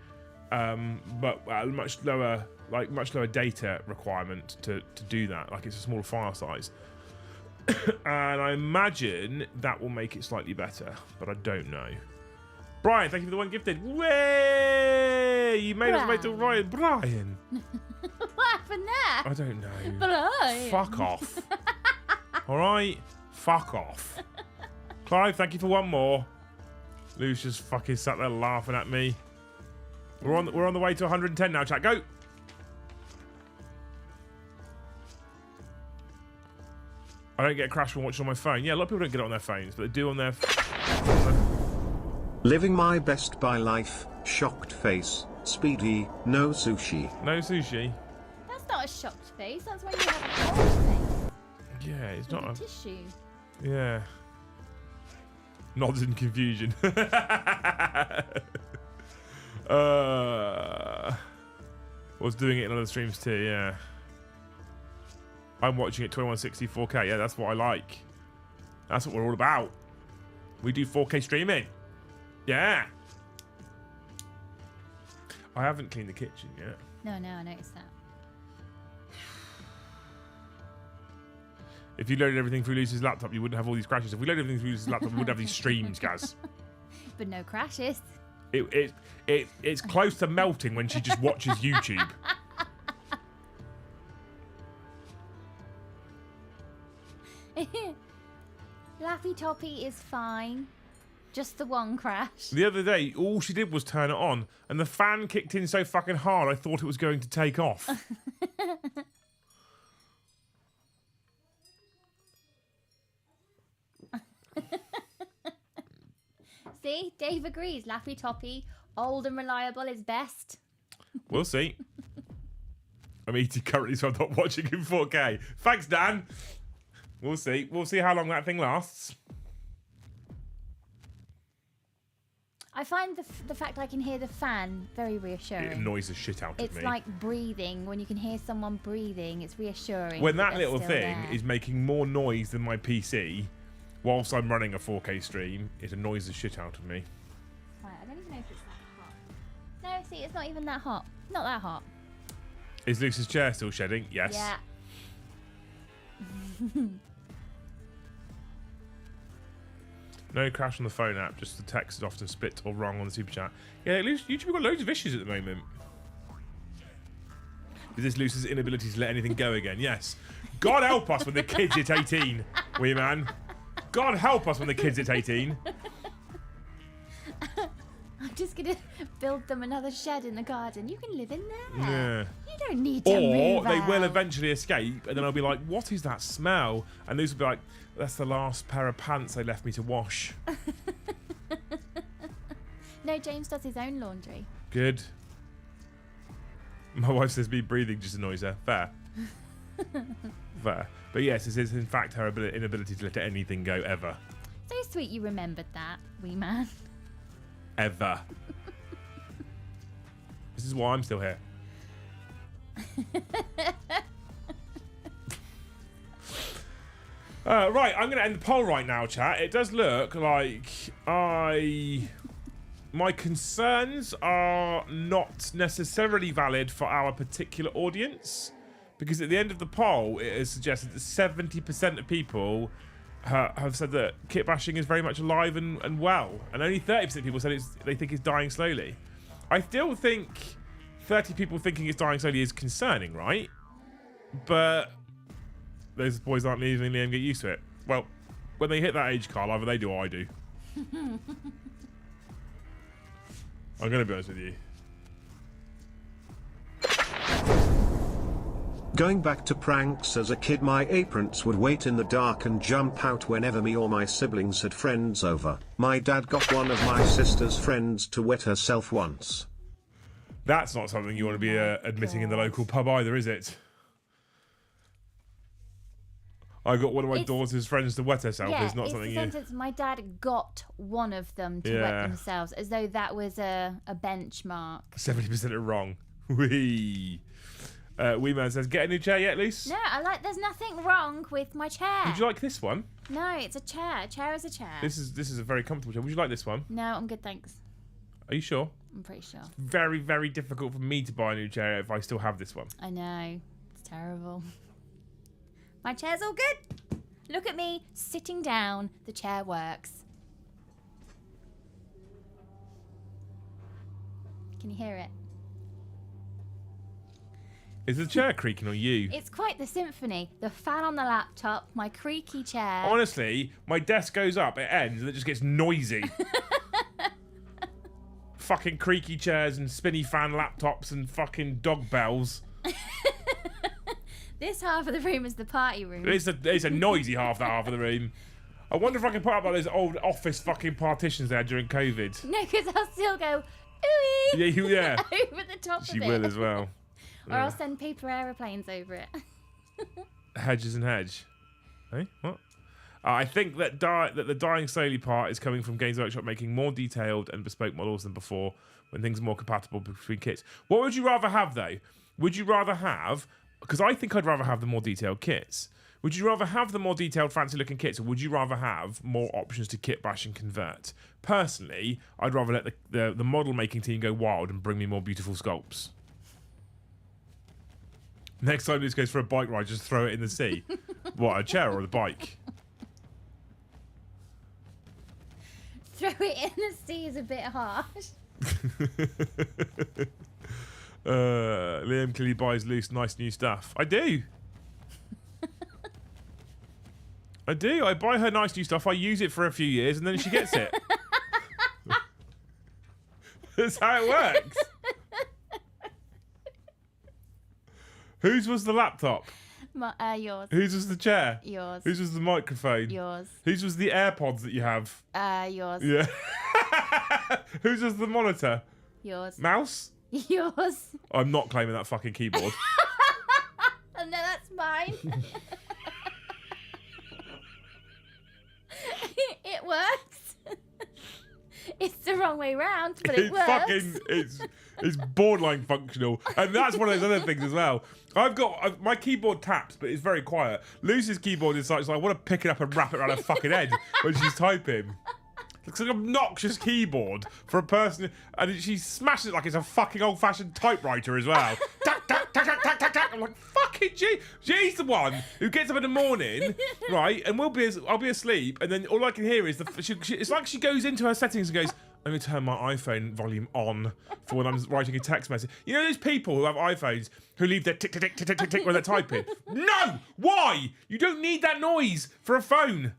Speaker 1: but at a much lower data requirement to do that. Like, it's a smaller file size. And I imagine that will make it slightly better, but I don't know. Brian, thank you for the 1 gifted. Way! Yeah, you made us wait till Ryan. Brian.
Speaker 2: What happened there?
Speaker 1: I don't know.
Speaker 2: Brian.
Speaker 1: Fuck off. All right? Fuck off. Clive, thank you for one more. Lou's just fucking sat there laughing at me. We're on the way to 110 now, chat. Go. I don't get a crash when watching on my phone. Yeah, a lot of people don't get it on their phones, but they do on their...
Speaker 3: Living my best by life, shocked face, Speedy, no sushi.
Speaker 1: No sushi.
Speaker 2: That's not a shocked face. That's when you have a cold face.
Speaker 1: Yeah, it's
Speaker 2: With
Speaker 1: not
Speaker 2: a tissue.
Speaker 1: Yeah. Nods in confusion. Was doing it in other streams too, yeah. I'm watching it 2160 4K. Yeah, that's what I like. That's what we're all about. We do 4K streaming. Yeah. I haven't cleaned the kitchen yet.
Speaker 2: No, I noticed that.
Speaker 1: If you loaded everything through Lucy's laptop, you wouldn't have all these crashes. If we loaded everything through Lucy's laptop, we wouldn't have these streams, Gaz.
Speaker 2: But no crashes.
Speaker 1: It's close to melting when she just watches YouTube.
Speaker 2: Laffy Toppy is fine. Just the one crash.
Speaker 1: The other day, all she did was turn it on, and the fan kicked in so fucking hard, I thought it was going to take off.
Speaker 2: See, Dave agrees. Laffy Toppy, old and reliable, is best.
Speaker 1: We'll see. I'm eating currently, so I'm not watching in 4K. Thanks, Dan. We'll see. We'll see how long that thing lasts.
Speaker 2: I find the fact I can hear the fan very reassuring.
Speaker 1: It annoys the shit out of me.
Speaker 2: It's like breathing. When you can hear someone breathing, it's reassuring.
Speaker 1: When that
Speaker 2: they're
Speaker 1: little
Speaker 2: still
Speaker 1: thing
Speaker 2: there.
Speaker 1: is making more noise than my PC, whilst I'm running a 4K stream, it annoys the shit out of me.
Speaker 2: Right, I don't even know if it's that hot. No, see, it's not even that hot. Not that hot.
Speaker 1: Is Lucy's chair still shedding? Yes.
Speaker 2: Yeah.
Speaker 1: No crash on the phone app, just the text is often split or wrong on the super chat. Yeah, at least YouTube's got loads of issues at the moment. Is this Lucy's inability to let anything go again? Yes. God help us when the kids hit 18, wee man. God help us when the kids hit 18.
Speaker 2: I'm just going to build them another shed in the garden. You can live in there.
Speaker 1: Yeah.
Speaker 2: You don't need to
Speaker 1: Or
Speaker 2: move
Speaker 1: they will
Speaker 2: out.
Speaker 1: eventually escape, and then I'll be like, what is that smell? And Lucy will be like, that's the last pair of pants they left me to wash.
Speaker 2: No, James does his own laundry.
Speaker 1: Good. My wife says me breathing just annoys her. Fair. Fair. But yes, this is in fact her inability to let anything go ever.
Speaker 2: So sweet you remembered that, wee man.
Speaker 1: Ever. This is why I'm still here. Right, I'm going to end the poll right now, chat. It does look like my concerns are not necessarily valid for our particular audience, because at the end of the poll, it is suggested that 70% of people have said that kit bashing is very much alive and well, and only 30% of people said they think it's dying slowly. I still think 30 people thinking it's dying slowly is concerning, right? But those boys aren't leaving Liam get used to it. Well, when they hit that age, Carl, either they do or I do. I'm going to be honest with you.
Speaker 3: Going back to pranks as a kid, my aprons would wait in the dark and jump out whenever me or my siblings had friends over. My dad got one of my sister's friends to wet herself once.
Speaker 1: That's not something you want to be admitting in the local pub either, is it? I got one of my daughter's friends to wet herself.
Speaker 2: Yeah,
Speaker 1: It's not
Speaker 2: it's
Speaker 1: something
Speaker 2: the
Speaker 1: you...
Speaker 2: sentence, my dad got one of them to wet themselves, as though that was a benchmark.
Speaker 1: 70% are wrong. Wee. Wee Man says, get a new chair yet, Luce?
Speaker 2: No, there's nothing wrong with my chair.
Speaker 1: Would you like this one?
Speaker 2: No, it's a chair. A chair is a chair.
Speaker 1: This is a very comfortable chair. Would you like this one?
Speaker 2: No, I'm good, thanks.
Speaker 1: Are you sure?
Speaker 2: I'm pretty sure.
Speaker 1: Very, very difficult for me to buy a new chair if I still have this one.
Speaker 2: I know. It's terrible. My chair's all good. Look at me sitting down. The chair works. Can you hear it?
Speaker 1: Is the chair creaking or you?
Speaker 2: It's quite the symphony. The fan on the laptop, my creaky chair.
Speaker 1: Honestly, my desk goes up, it ends, and it just gets noisy. Fucking creaky chairs and spinny fan laptops and fucking dog bells.
Speaker 2: This half of the room is the party room.
Speaker 1: It's a noisy half of the room. I wonder if I can put up like those old office fucking partitions they had during COVID.
Speaker 2: No, because I'll still go, ooey,
Speaker 1: Yeah.
Speaker 2: over the top of it.
Speaker 1: She will as well.
Speaker 2: Or I'll send paper aeroplanes over it.
Speaker 1: Hedges and hedge. Hey, what? I think that the dying slowly part is coming from Games Workshop making more detailed and bespoke models than before, when things are more compatible between kits. What would you rather have, though? Would you rather have... Because I think I'd rather have the more detailed kits. Would you rather have the more detailed, fancy-looking kits, or would you rather have more options to kit bash and convert? Personally, I'd rather let the model-making team go wild and bring me more beautiful sculpts. Next time this goes for a bike ride, just throw it in the sea. What, a chair or the bike?
Speaker 2: Throw it in the sea is a bit harsh.
Speaker 1: Liam clearly buys loose, nice new stuff. I do. I do. I buy her nice new stuff. I use it for a few years, and then she gets it. That's how it works. Whose was the laptop?
Speaker 2: Yours.
Speaker 1: Whose was the chair?
Speaker 2: Yours.
Speaker 1: Whose was the microphone?
Speaker 2: Yours.
Speaker 1: Whose was the AirPods that you have?
Speaker 2: Yours.
Speaker 1: Yeah. Whose was the monitor?
Speaker 2: Yours.
Speaker 1: Mouse?
Speaker 2: Yours.
Speaker 1: I'm not claiming that fucking keyboard.
Speaker 2: Oh, no, that's mine. It works. It's the wrong way round, but it works.
Speaker 1: It's borderline functional, and that's one of those other things as well. My keyboard taps, but it's very quiet. Lucy's keyboard is like, so I want to pick it up and wrap it around her fucking head when she's typing. It's like an obnoxious keyboard for a person, and she smashes it like it's a fucking old-fashioned typewriter as well. Tack, tack, tack, tack, tack, tack, tack. I'm like, fucking she's the one who gets up in the morning, right, and I'll be asleep, and then all I can hear is it's like she goes into her settings and goes, let me turn my iPhone volume on for when I'm writing a text message. You know those people who have iPhones who leave their tick, tick, tick, tick, tick, tick, tick when they're typing? No! Why? You don't need that noise for a phone.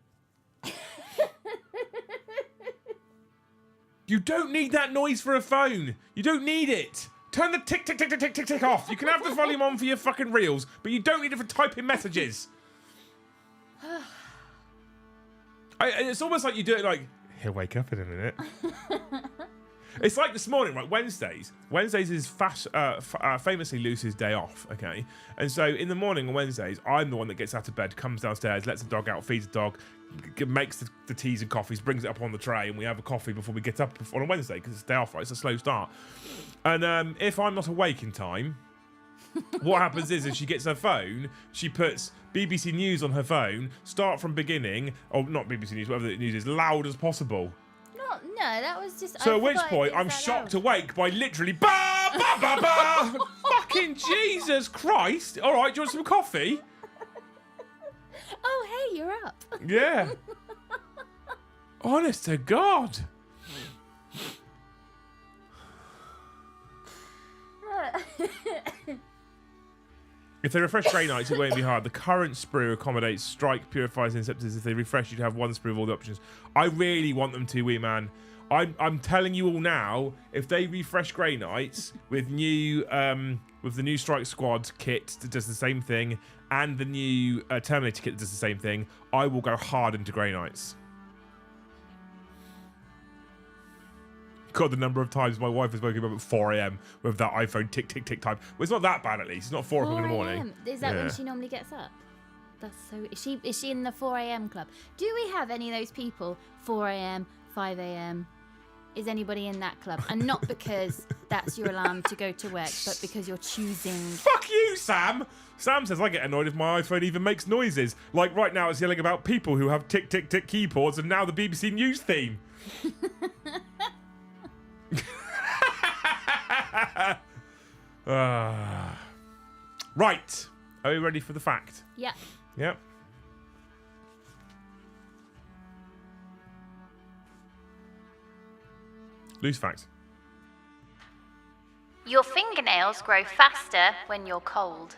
Speaker 1: You don't need that noise for a phone. You don't need it. Turn the tick, tick, tick, tick, tick, tick, tick off. You can have the volume on for your fucking reels, but you don't need it for typing messages. It's almost like you do it like, he'll wake up in a minute. It's like this morning, right? Wednesdays is famously Lucy's day off, okay? And so in the morning on Wednesdays, I'm the one that gets out of bed, comes downstairs, lets the dog out, feeds the dog, makes the teas and coffees, brings it up on the tray, and we have a coffee before we get up on a Wednesday because it's day off, right? It's a slow start. And if I'm not awake in time, what happens is she gets her phone, she puts BBC News on her phone, start from beginning, or not BBC News, whatever the news is, loud as possible.
Speaker 2: No, that was just...
Speaker 1: So at which point, I'm shocked awake by literally ba ba ba ba. Fucking Jesus Christ! All right, do you want some coffee?
Speaker 2: Oh, hey, you're up.
Speaker 1: Yeah. Honest to God. If they refresh Grey Knights, it won't be hard. The current sprue accommodates strike, purifies, and interceptors. If they refresh, you'd have one sprue of all the options. I really want them to, wee man. I'm telling you all now, if they refresh Grey Knights with the new Strike Squad kit that does the same thing, and the new Terminator kit that does the same thing, I will go hard into Grey Knights. God, the number of times my wife has woken up at 4 a.m. with that iPhone tick, tick, tick time. Well, it's not that bad, at least. It's not 4 o'clock in the morning.
Speaker 2: Is that when she normally gets up? That's so... Is she in the 4 a.m. club? Do we have any of those people, 4 a.m., 5 a.m.? Is anybody in that club? And not because that's your alarm to go to work, but because you're choosing...
Speaker 1: Fuck you, Sam! Sam says I get annoyed if my iPhone even makes noises. Like right now it's yelling about people who have tick, tick, tick keyboards and now the BBC News theme. Right. Are we ready for the fact?
Speaker 2: Yeah.
Speaker 1: Yep. Loose fact.
Speaker 4: Your fingernails grow faster when you're cold.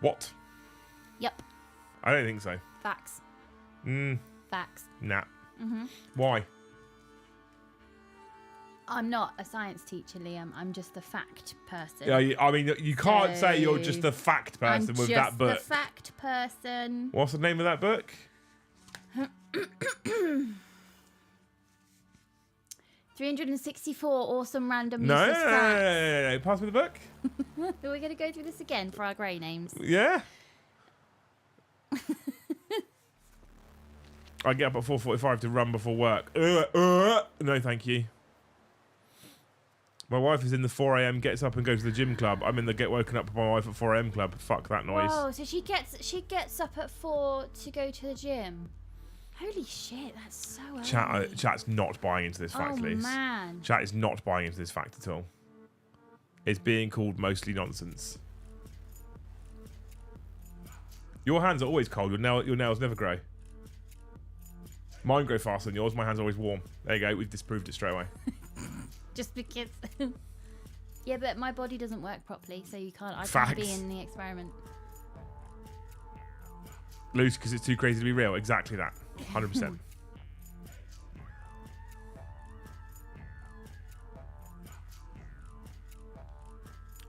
Speaker 1: What?
Speaker 2: Yep.
Speaker 1: I don't think so.
Speaker 2: Facts. Facts.
Speaker 1: Nah. Why?
Speaker 2: I'm not a science teacher, Liam. I'm just a fact person.
Speaker 1: Yeah, I mean, you can't say you're just a fact person
Speaker 2: I'm
Speaker 1: with
Speaker 2: just
Speaker 1: that book.
Speaker 2: a fact person.
Speaker 1: What's the name of that book?
Speaker 2: 364 awesome random
Speaker 1: No,
Speaker 2: useless facts.
Speaker 1: no. Pass me the book.
Speaker 2: Are we going to go through this again for our grey names?
Speaker 1: Yeah. I get up at 4:45 to run before work. No, thank you. My wife is in the 4 a.m. gets up and goes to the gym club. I'm in the get woken up by my wife at 4 a.m. club. Fuck that noise.
Speaker 2: Oh, so she gets up at 4 to go to the gym. Holy shit, that's so early.
Speaker 1: Chat's not buying into this fact, Lise.
Speaker 2: Oh man.
Speaker 1: Chat is not buying into this fact at all. It's being called mostly nonsense. Your hands are always cold. Your nails never grow. Mine grow faster than yours. My hands are always warm. There you go. We've disproved it straight away.
Speaker 2: Just because. Yeah, but my body doesn't work properly, so I can't
Speaker 1: Facts.
Speaker 2: be in the experiment.
Speaker 1: Loose because it's too crazy to be real. Exactly that. 100%.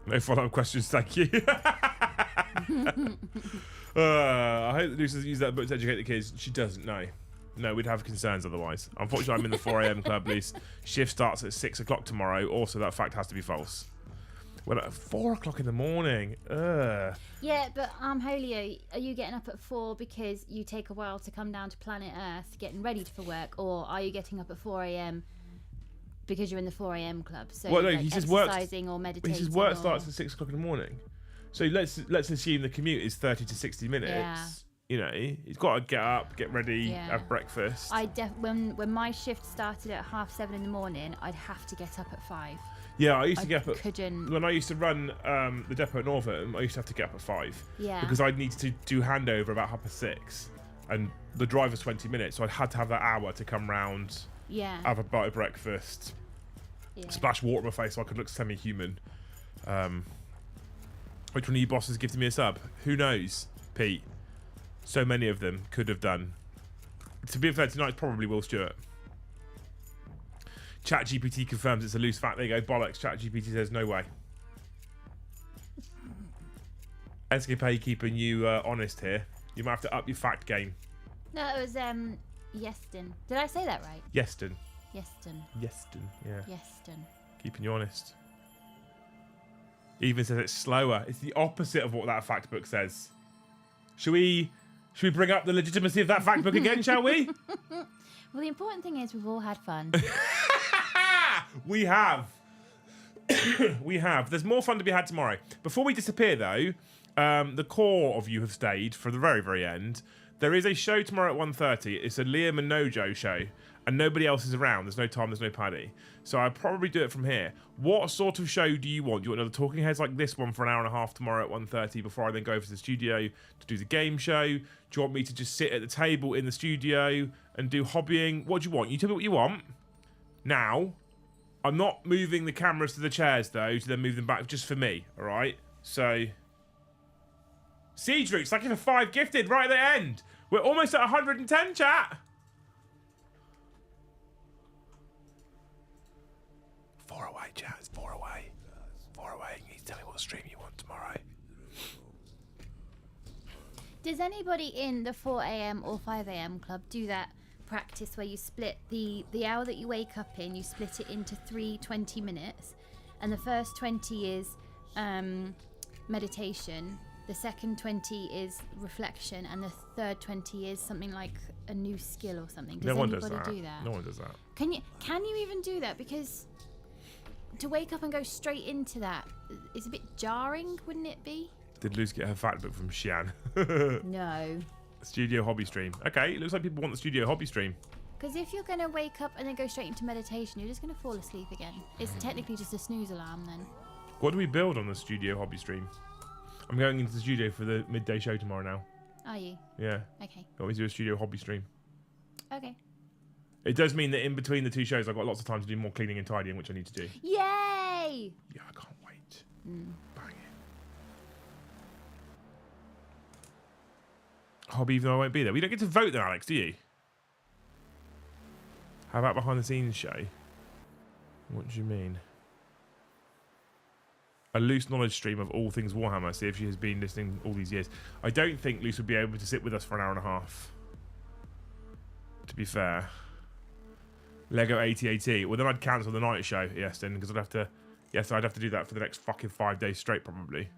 Speaker 1: No follow-up questions, thank you. I hope that Luce doesn't use that book to educate the kids. She doesn't, no. No, we'd have concerns otherwise. Unfortunately, I'm in the 4 a.m. club, Luce. Shift starts at 6 o'clock tomorrow. Also, that fact has to be false. Well, at 4 o'clock in the morning.
Speaker 2: Yeah, but Holio, are you getting up at 4 because you take a while to come down to planet Earth, getting ready for work, or are you getting up at 4 a.m. because you're in the 4 a.m. club? So
Speaker 1: well, no,
Speaker 2: like
Speaker 1: he says
Speaker 2: exercising or meditating.
Speaker 1: He says work starts at 6 o'clock in the morning. So let's assume the commute is 30 to 60 minutes.
Speaker 2: Yeah.
Speaker 1: You know, he's got to get up, get ready,
Speaker 2: Yeah.
Speaker 1: have breakfast.
Speaker 2: When my shift started at 7:30 in the morning, I'd have to get up at 5.
Speaker 1: Yeah, I used to get up
Speaker 2: couldn't.
Speaker 1: when I used to run the depot at Northam. I used to have to get up at 5.
Speaker 2: Yeah.
Speaker 1: Because I'd need to do handover about 6:30, and the drive was 20 minutes, so I had to have that hour to come round,
Speaker 2: Yeah.
Speaker 1: have a bite of breakfast,
Speaker 2: Yeah.
Speaker 1: splash water on my face so I could look semi-human. Which one of you bosses gifted me a sub? Who knows, Pete? So many of them could have done. To be fair, tonight's probably Will Stewart. ChatGPT confirms it's a loose fact. There you go. Bollocks. ChatGPT says no way. Escape keeping you honest here. You might have to up your fact game.
Speaker 2: No, it was Yeston. Did I say that right?
Speaker 1: Yeston.
Speaker 2: Yeston.
Speaker 1: Yeston. Yeah.
Speaker 2: Yeston.
Speaker 1: Keeping you honest. Even says it's slower. It's the opposite of what that fact book says. Should we bring up the legitimacy of that fact book again, shall we?
Speaker 2: Well, the important thing is we've all had fun.
Speaker 1: We have. We have. There's more fun to be had tomorrow. Before we disappear, though, the core of you have stayed for the very, very end. There is a show tomorrow at 1:30. It's a Liam and Nojo show, and nobody else is around. There's no Tom, there's no Paddy. So I'll probably do it from here. What sort of show do you want? Do you want another Talking Heads like this one for an hour and a half tomorrow at 1:30 before I then go over to the studio to do the game show? Do you want me to just sit at the table in the studio and do hobbying? What do you want? You tell me what you want. Now, I'm not moving the cameras to the chairs, though, to then move them back just for me, all right? So, Siege Roots, thank you for 5 gifted right at the end. We're almost at 110, chat. 4 away, chat. It's 4 away. 4 away. You need to tell me what stream you want tomorrow.
Speaker 2: Does anybody in the 4 a.m. or 5 a.m. club do that practice where you split the hour that you wake up in, you split it into 3 20 minutes, and the first 20 is meditation, the second 20 is reflection, and the third 20 is something like a new skill or something? Does anybody do that?
Speaker 1: No one does that.
Speaker 2: Can you even do that? Because to wake up and go straight into that is a bit jarring, wouldn't it be?
Speaker 1: Did Luce get her fact book from Xian?
Speaker 2: No.
Speaker 1: Studio hobby stream. Okay, it looks like people want the studio hobby stream.
Speaker 2: Because if you're going to wake up and then go straight into meditation, you're just going to fall asleep again. It's technically just a snooze alarm then.
Speaker 1: What do we build on the studio hobby stream? I'm going into the studio for the midday show tomorrow now.
Speaker 2: Are you?
Speaker 1: Yeah.
Speaker 2: Okay.
Speaker 1: Got me to do a studio hobby stream.
Speaker 2: Okay.
Speaker 1: It does mean that in between the 2 shows, I've got lots of time to do more cleaning and tidying, which I need to do.
Speaker 2: Yay!
Speaker 1: Yeah, I can't wait. Bang it. Hobby, even though I won't be there. We don't get to vote though, Alex, do you? How about behind the scenes show? What do you mean? A loose knowledge stream of all things Warhammer. See if she has been listening all these years. I don't think Luce would be able to sit with us for an hour and a half. To be fair. Lego AT-AT. Well, then I'd cancel the night show, yes, then, because I'd have to... Yes, I'd have to do that for the next fucking 5 days straight, probably.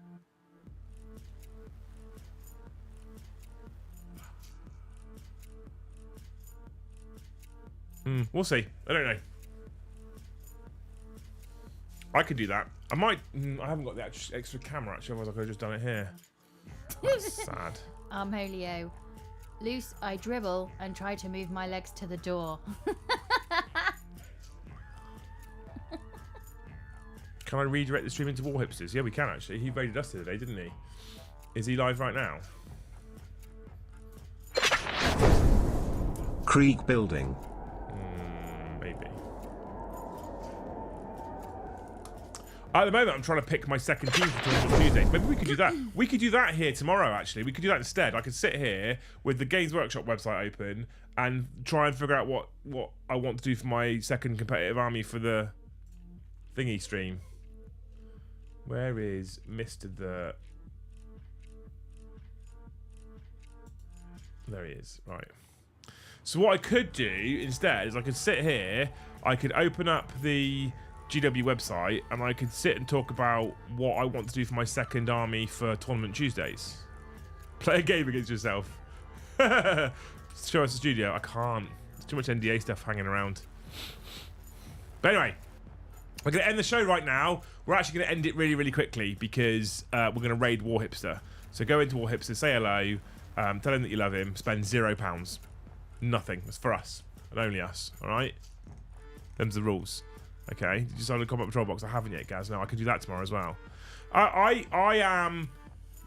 Speaker 1: We'll see. I don't know. I could do that. I might... I haven't got the extra camera, actually, otherwise I could have just done it here. That's sad.
Speaker 2: Armholio. Loose, I dribble and try to move my legs to the door.
Speaker 1: Can I redirect the stream into War Hipsters? Yeah, we can, actually. He raided us the other day, didn't he? Is he live right now?
Speaker 3: Krieg building.
Speaker 1: Maybe. At the moment, I'm trying to pick my second team for Tournament Tuesday. Maybe we could do that. We could do that here tomorrow, actually. We could do that instead. I could sit here with the Games Workshop website open and try and figure out what I want to do for my second competitive army for the thingy stream. Where is Mr. The... There he is. Right. So what I could do instead is I could sit here, I could open up the GW website, and I could sit and talk about what I want to do for my second army for Tournament Tuesdays. Play a game against yourself. Show us the studio. I can't. There's too much NDA stuff hanging around. But anyway, we're going to end the show right now. We're actually going to end it really, really quickly because we're going to raid War Hipster. So go into War Hipster, say hello, tell him that you love him, spend £0. Nothing. It's for us and only us. All right. Them's the rules. Okay. Did you sign the combat patrol box? I haven't yet, Gaz. No, I can do that tomorrow as well. I am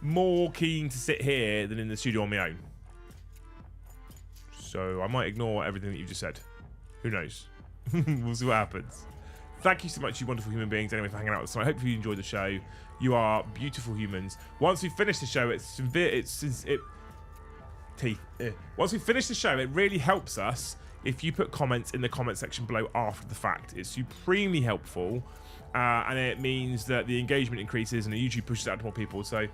Speaker 1: more keen to sit here than in the studio on my own. So I might ignore everything that you just said. Who knows? We'll see what happens. Thank you so much, you wonderful human beings, anyway, for hanging out with us tonight. I hope you enjoyed the show. You are beautiful humans. Once we finish the show, Once we finish the show, it really helps us if you put comments in the comment section below after the fact. It's supremely helpful, and it means that the engagement increases and YouTube pushes out to more people. So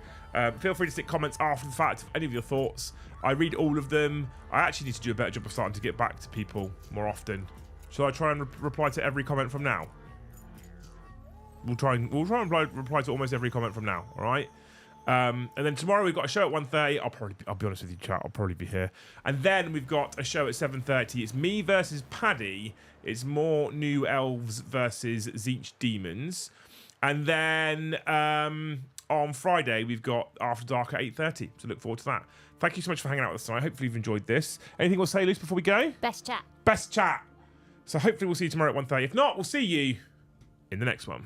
Speaker 1: feel free to stick comments after the fact of any of your thoughts. I read all of them. I actually need to do a better job of starting to get back to people more often. Shall I try and reply to every comment from now? We'll try and reply to almost every comment from now. All right. And then tomorrow we've got a show at 1:30. I'll be honest with you, chat. I'll probably be here. And then we've got a show at 7:30. It's me versus Paddy. It's more New Elves versus Zeech Demons. And then on Friday we've got After Dark at 8:30. So look forward to that. Thank you so much for hanging out with us tonight. Hopefully you've enjoyed this. Anything we'll say, Luce, before we go?
Speaker 2: Best chat.
Speaker 1: Best chat. So hopefully we'll see you tomorrow at 1:30. If not, we'll see you in the next one.